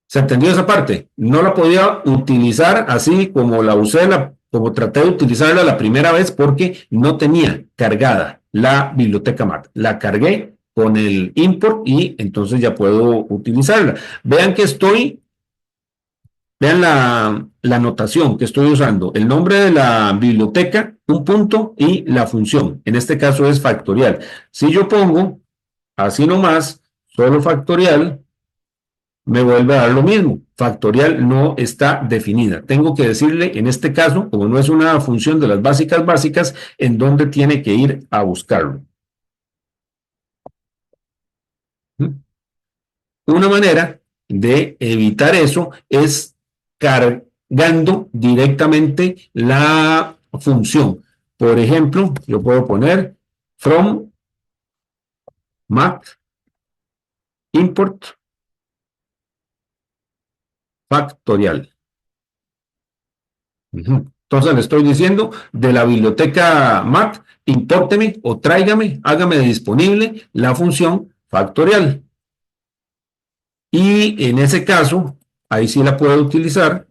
¿Se entendió esa parte? No la podía utilizar así como la usé, como traté de utilizarla la primera vez porque no tenía cargada la biblioteca math. La cargué con el import y entonces ya puedo utilizarla. Vean que vean la notación que estoy usando. El nombre de la biblioteca, un punto y la función. En este caso es factorial. Si yo pongo así nomás, solo factorial, me vuelve a dar lo mismo. Factorial no está definida. Tengo que decirle, en este caso, como no es una función de las básicas, en dónde tiene que ir a buscarlo. Una manera de evitar eso es cargando directamente la función. Por ejemplo, yo puedo poner from math import factorial. Entonces le estoy diciendo de la biblioteca math, impórteme o tráigame, hágame disponible la función factorial. Y en ese caso, ahí sí la puedo utilizar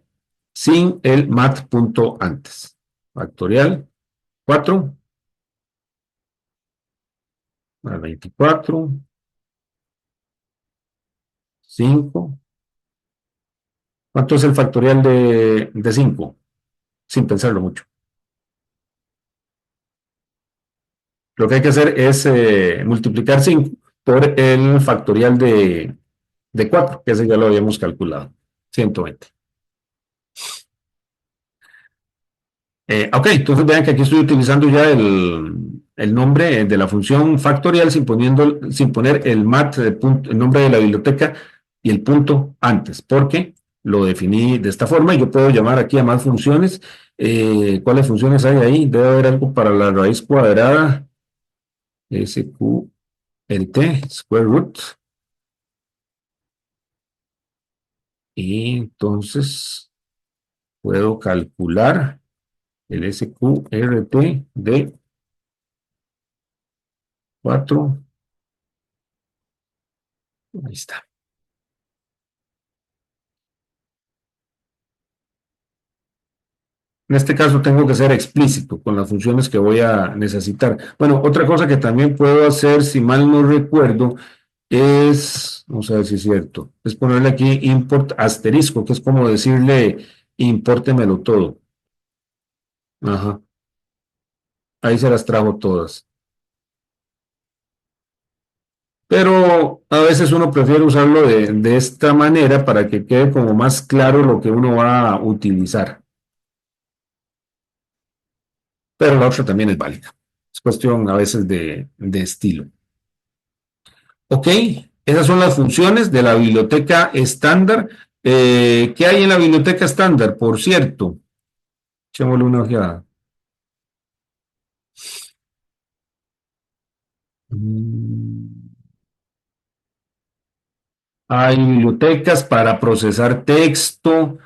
sin el math punto antes. Factorial 4 más 24, 5. ¿Cuánto es el factorial de 5? Sin pensarlo mucho. Lo que hay que hacer es multiplicar 5 por el factorial de 4, que ese ya lo habíamos calculado. 120. Ok, entonces vean que aquí estoy utilizando ya el nombre de la función factorial sin poner el mat, el nombre de la biblioteca y el punto antes, porque lo definí de esta forma y yo puedo llamar aquí a más funciones. ¿Cuáles funciones hay ahí? Debe haber algo para la raíz cuadrada, SQRT, square root. Y entonces puedo calcular el SQRT de 4. Ahí está. En este caso tengo que ser explícito con las funciones que voy a necesitar. Bueno, otra cosa que también puedo hacer, si mal no recuerdo, es, vamos a ver si es cierto, es ponerle aquí import asterisco, que es como decirle impórtemelo todo. Ajá. Ahí se las trajo todas. Pero a veces uno prefiere usarlo de esta manera para que quede como más claro lo que uno va a utilizar. Pero la otra también es válida. Es cuestión a veces de estilo. Ok, esas son las funciones de la biblioteca estándar. ¿Qué hay en la biblioteca estándar? Por cierto, echémosle una ojeada. Hay bibliotecas para procesar texto,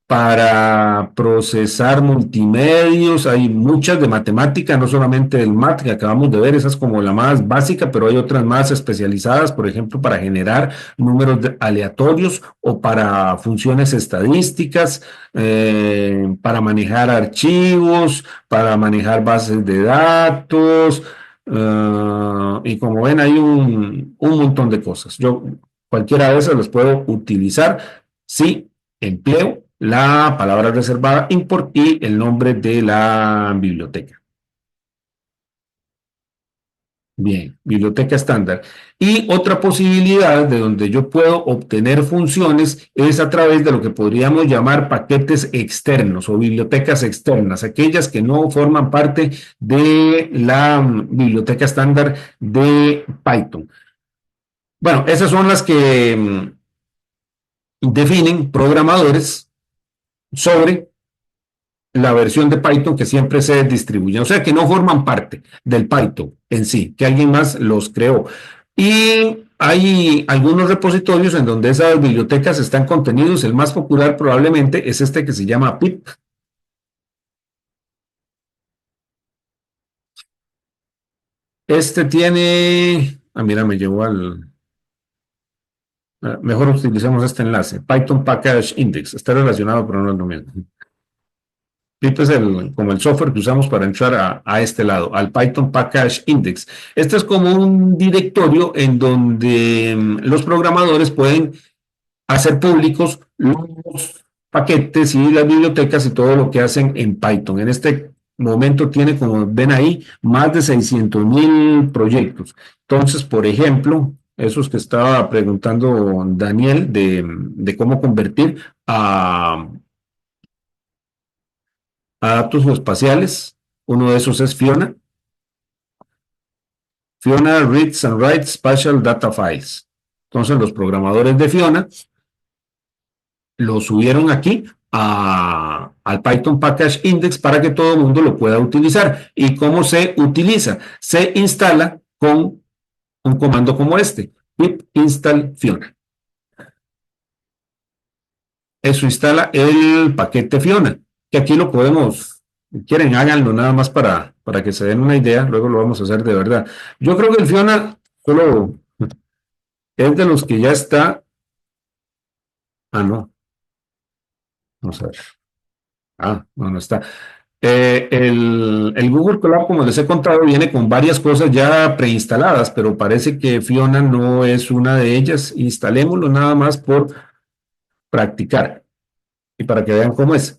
para procesar multimedios, hay muchas de matemática, no solamente del MAT que acabamos de ver, esa es como la más básica, pero hay otras más especializadas, por ejemplo, para generar números aleatorios o para funciones estadísticas, para manejar archivos, para manejar bases de datos, y como ven hay un montón de cosas. Yo cualquiera de esas las puedo utilizar si empleo la palabra reservada import y el nombre de la biblioteca. Bien, biblioteca estándar. Y otra posibilidad de donde yo puedo obtener funciones es a través de lo que podríamos llamar paquetes externos o bibliotecas externas, aquellas que no forman parte de la biblioteca estándar de Python. Bueno, esas son las que definen programadores sobre la versión de Python que siempre se distribuye, o sea que no forman parte del Python en sí, que alguien más los creó. Y hay algunos repositorios en donde esas bibliotecas están contenidos, el más popular probablemente es este que se llama pip. Este tiene, mira, me llevó al, mejor utilicemos este enlace, Python Package Index, está relacionado pero no es lo mismo. pip es como el software que usamos para entrar a este lado, al Python Package Index. Este es como un directorio en donde los programadores pueden hacer públicos los paquetes y las bibliotecas y todo lo que hacen en Python. En este momento tiene, como ven ahí, más de 600,000 proyectos. Entonces, por ejemplo, esos que estaba preguntando Daniel de cómo convertir a datos espaciales. Uno de esos es Fiona. Fiona Reads and Writes Spatial Data Files. Entonces los programadores de Fiona lo subieron aquí al Python Package Index para que todo el mundo lo pueda utilizar. ¿Y cómo se utiliza? Se instala con un comando como este, pip install Fiona. Eso instala el paquete Fiona, que aquí lo podemos, si quieren, háganlo nada más para que se den una idea, luego lo vamos a hacer de verdad. Yo creo que el Fiona solo es de los que ya está. Ah, no. Vamos a ver. Ah, no, no está. El Google Colab, como les he contado, viene con varias cosas ya preinstaladas, pero parece que Fiona no es una de ellas. Instalémoslo nada más por practicar y para que vean cómo es.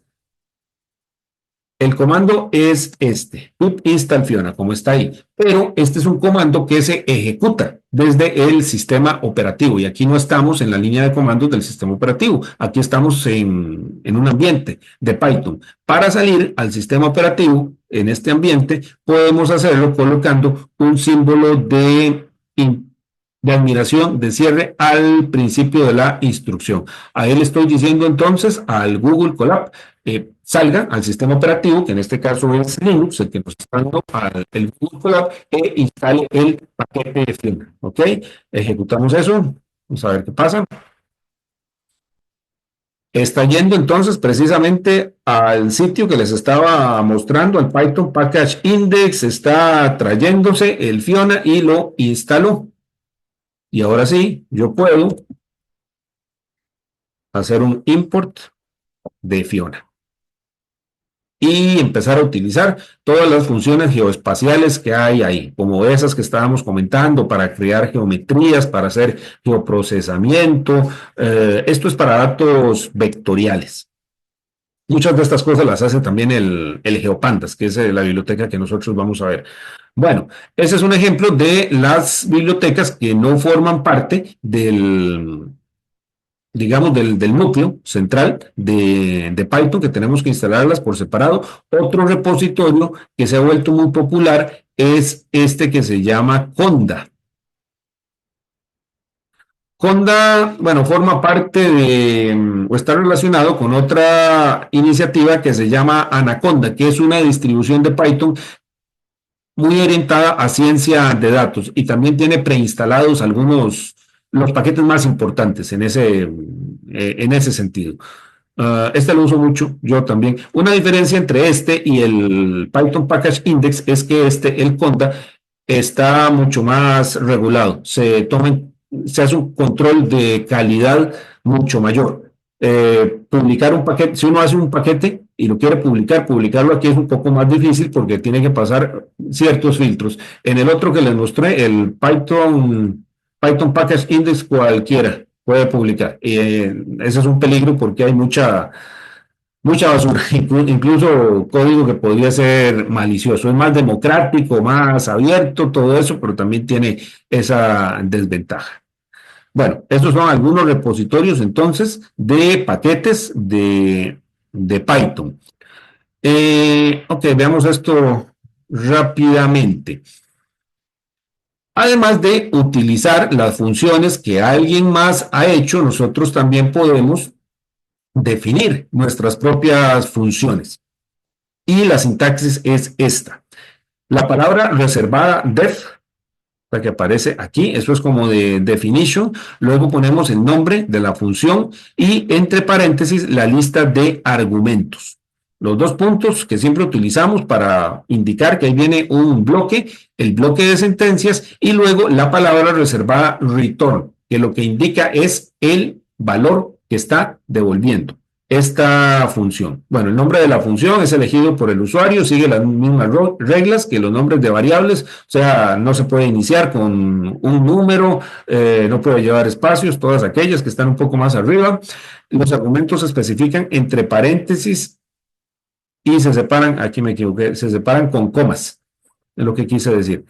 El comando es este, pip install Fiona, como está ahí, pero este es un comando que se ejecuta desde el sistema operativo y aquí no estamos en la línea de comandos del sistema operativo, aquí estamos en un ambiente de Python. Para salir al sistema operativo en este ambiente podemos hacerlo colocando un símbolo de admiración, de cierre al principio de la instrucción. Ahí le estoy diciendo entonces al Google Colab, salga al sistema operativo, que en este caso es Linux, el que nos está dando el Google Colab, e instale el paquete de Fiona. ¿Ok? Ejecutamos eso. Vamos a ver qué pasa. Está yendo entonces precisamente al sitio que les estaba mostrando, al Python Package Index, está trayéndose el Fiona y lo instaló. Y ahora sí, yo puedo hacer un import de Fiona y empezar a utilizar todas las funciones geoespaciales que hay ahí, como esas que estábamos comentando, para crear geometrías, para hacer geoprocesamiento. Esto es para datos vectoriales. Muchas de estas cosas las hace también el GeoPandas, que es la biblioteca que nosotros vamos a ver. Bueno, ese es un ejemplo de las bibliotecas que no forman parte del, digamos, del núcleo central de Python, que tenemos que instalarlas por separado. Otro repositorio que se ha vuelto muy popular es este que se llama Conda. Conda, bueno, forma parte de, o está relacionado con otra iniciativa que se llama Anaconda, que es una distribución de Python muy orientada a ciencia de datos y también tiene preinstalados algunos, los paquetes más importantes en ese sentido. Este lo uso mucho, yo también. Una diferencia entre este y el Python Package Index es que el Conda, está mucho más regulado. Se hace un control de calidad mucho mayor. Publicar un paquete, si uno hace un paquete y lo quiere publicarlo aquí es un poco más difícil porque tiene que pasar ciertos filtros. En el otro que les mostré, el Python Package Index, cualquiera puede publicar. Ese es un peligro porque hay mucha basura, incluso código que podría ser malicioso. Es más democrático, más abierto, todo eso, pero también tiene esa desventaja. Bueno, estos son algunos repositorios entonces de paquetes de Python. Ok, veamos esto rápidamente. Además de utilizar las funciones que alguien más ha hecho, nosotros también podemos definir nuestras propias funciones. Y la sintaxis es esta. La palabra reservada def, la que aparece aquí, eso es como de definition, luego ponemos el nombre de la función y entre paréntesis la lista de argumentos. Los dos puntos que siempre utilizamos para indicar que ahí viene un bloque, el bloque de sentencias y luego la palabra reservada return, que lo que indica es el valor que está devolviendo esta función. Bueno, el nombre de la función es elegido por el usuario, sigue las mismas reglas que los nombres de variables, o sea, no se puede iniciar con un número, no puede llevar espacios, todas aquellas que están un poco más arriba. Los argumentos se especifican entre paréntesis y se separan, aquí me equivoqué, se separan con comas, es lo que quise decir.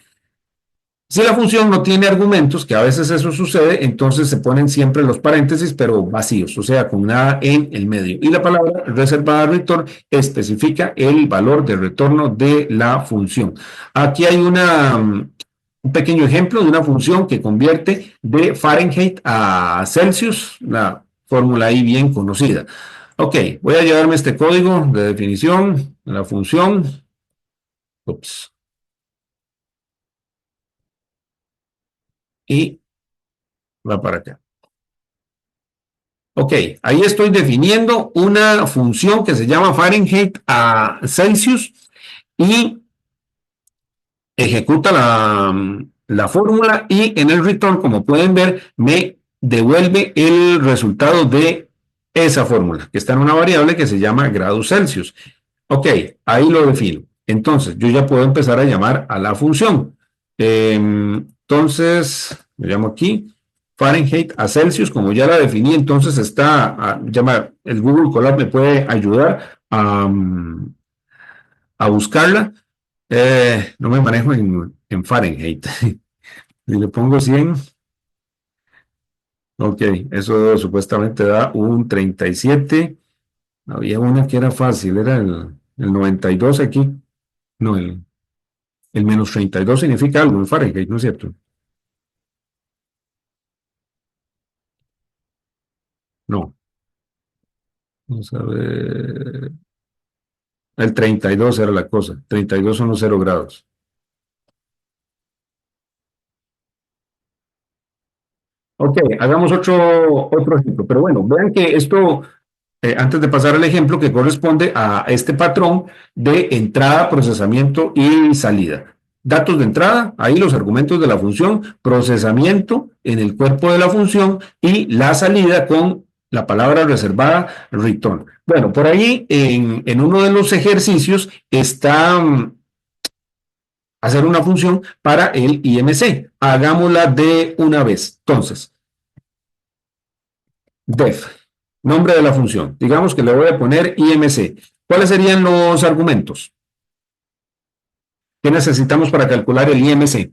Si la función no tiene argumentos, que a veces eso sucede, entonces se ponen siempre los paréntesis, pero vacíos, o sea, con nada en el medio. Y la palabra reservada return especifica el valor de retorno de la función. Aquí hay un pequeño ejemplo de una función que convierte de Fahrenheit a Celsius, la fórmula ahí bien conocida. Ok, voy a llevarme este código de definición de la función. Ups. Y va para acá. Ok, ahí estoy definiendo una función que se llama Fahrenheit a Celsius y ejecuta la fórmula y en el return, como pueden ver, me devuelve el resultado de esa fórmula, que está en una variable que se llama grados Celsius. Ok, ahí lo defino. Entonces, yo ya puedo empezar a llamar a la función. Entonces, lo llamo aquí, Fahrenheit a Celsius, como ya la definí, entonces llama, el Google Colab me puede ayudar a buscarla. No me manejo en Fahrenheit. Si le pongo 100, ok, eso supuestamente da un 37. Había una que era fácil, era el 92 aquí. No, el menos 32 significa algo en Fahrenheit, ¿no es cierto? No. Vamos a ver. El 32 era la cosa. 32 son los 0 grados. Ok, hagamos otro ejemplo. Pero bueno, vean que esto, antes de pasar al ejemplo, que corresponde a este patrón de entrada, procesamiento y salida. Datos de entrada, ahí los argumentos de la función, procesamiento en el cuerpo de la función y la salida con la palabra reservada return. Bueno, por ahí en uno de los ejercicios está hacer una función para el IMC. Hagámosla de una vez. Entonces, def, nombre de la función. Digamos que le voy a poner IMC. ¿Cuáles serían los argumentos que necesitamos para calcular el IMC?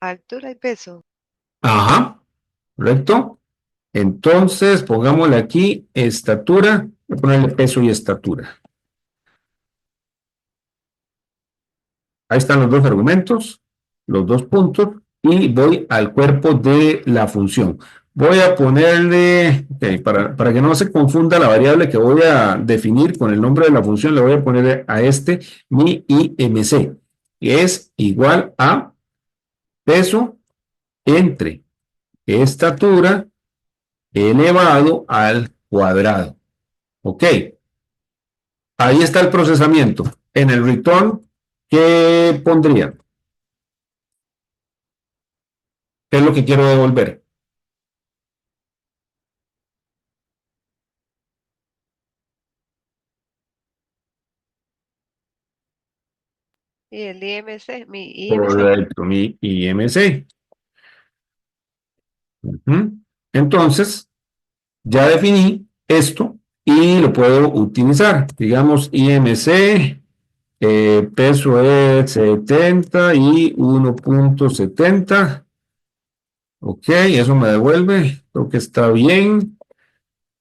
Altura y peso. Ajá, correcto. Entonces, pongámosle aquí estatura. Voy a ponerle peso y estatura. Ahí están los dos argumentos, los dos puntos, y voy al cuerpo de la función. Voy a ponerle, okay, para que no se confunda la variable que voy a definir con el nombre de la función, le voy a poner a este mi IMC, que es igual a peso entre estatura elevado al cuadrado. Ok, ahí está el procesamiento. En el return, ¿qué pondría? ¿Qué es lo que quiero devolver? Y el IMC, mi IMC. Correcto, mi IMC. Entonces, ya definí esto y lo puedo utilizar. Digamos, IMC, peso es 70 y 1.70. Ok, eso me devuelve. Creo que está bien.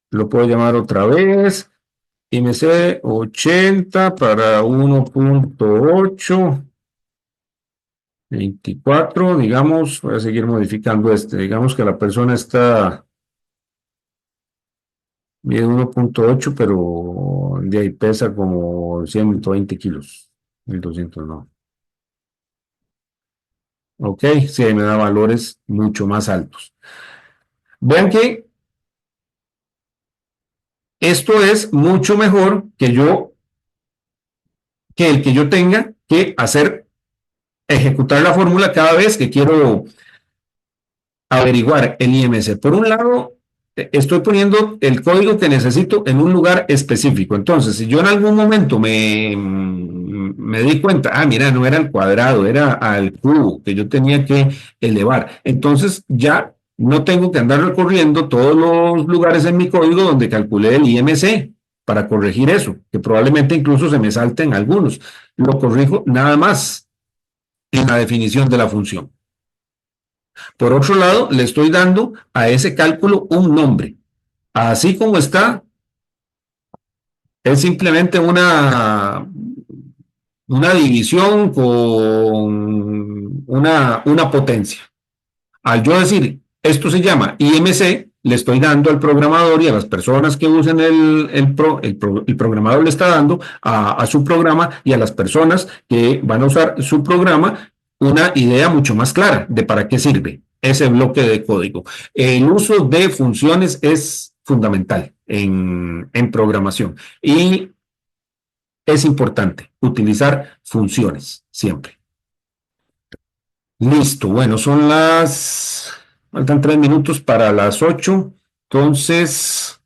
Lo puedo llamar otra vez. IMC 80 para 1.8. 24, digamos, voy a seguir modificando digamos que la persona mide 1.8, pero de ahí pesa como 120 kilos, 1200 no. Ok, sí, ahí me da valores mucho más altos. Vean que esto es mucho mejor que el que yo tenga que ejecutar la fórmula cada vez que quiero averiguar el IMC. Por un lado, estoy poniendo el código que necesito en un lugar específico. Entonces, si yo en algún momento me di cuenta, mira, no era al cuadrado, era al cubo que yo tenía que elevar. Entonces, ya no tengo que andar recorriendo todos los lugares en mi código donde calculé el IMC para corregir eso, que probablemente incluso se me salten algunos. Lo corrijo nada más en la definición de la función. Por otro lado, le estoy dando a ese cálculo un nombre. Así como está, es simplemente una división con una potencia. Al yo decir, esto se llama IMC, le estoy dando al programador y a las personas que usen el programador le está dando a su programa y a las personas que van a usar su programa una idea mucho más clara de para qué sirve ese bloque de código. El uso de funciones es fundamental en programación y es importante utilizar funciones siempre. Listo, bueno, faltan 3 minutos para las 8, entonces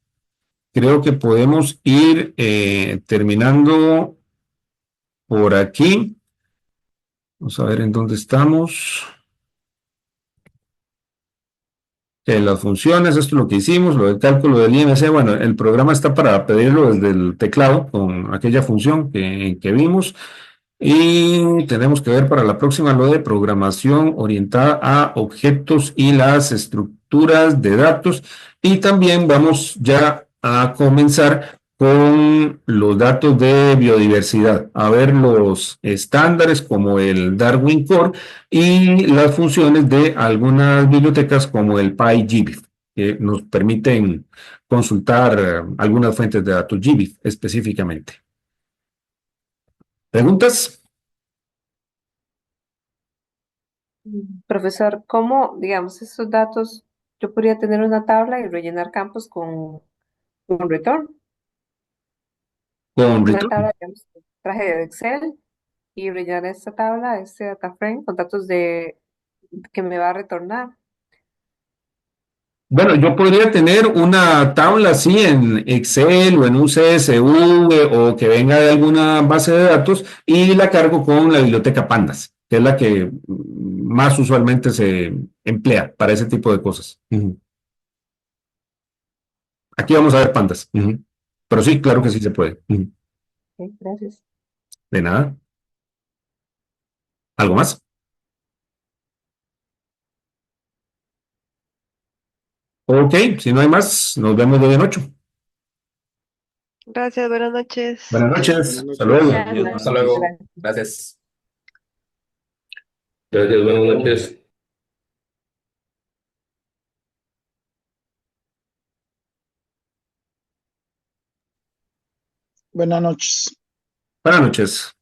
creo que podemos ir terminando por aquí. Vamos a ver en dónde estamos. Las funciones, esto es lo que hicimos, lo del cálculo del IMC, bueno, el programa está para pedirlo desde el teclado con aquella función que vimos. Y tenemos que ver para la próxima lo de programación orientada a objetos y las estructuras de datos. Y también vamos ya a comenzar con los datos de biodiversidad, a ver los estándares como el Darwin Core y las funciones de algunas bibliotecas como el PyGBIF, que nos permiten consultar algunas fuentes de datos GBIF específicamente. ¿Preguntas? Profesor, ¿cómo, digamos, esos datos, yo podría tener una tabla y rellenar campos con return? Con Una return. tabla, digamos, que traje de Excel y rellenar esta tabla, este data frame, con datos que me va a retornar. Bueno, yo podría tener una tabla así en Excel o en un CSV o que venga de alguna base de datos y la cargo con la biblioteca Pandas, que es la que más usualmente se emplea para ese tipo de cosas. Ujú. Aquí vamos a ver Pandas. Ujú. Pero sí, claro que sí se puede. Ujú. Ok, gracias. De nada. ¿Algo más? Ok, si no hay más, nos vemos de hoy en 8. Gracias, buenas noches. Buenas Buenas noches. Hasta noches. luego. Gracias. Hasta Buenas noches. luego. Gracias. Gracias. Gracias, buenas noches. Buenas noches. Buenas noches.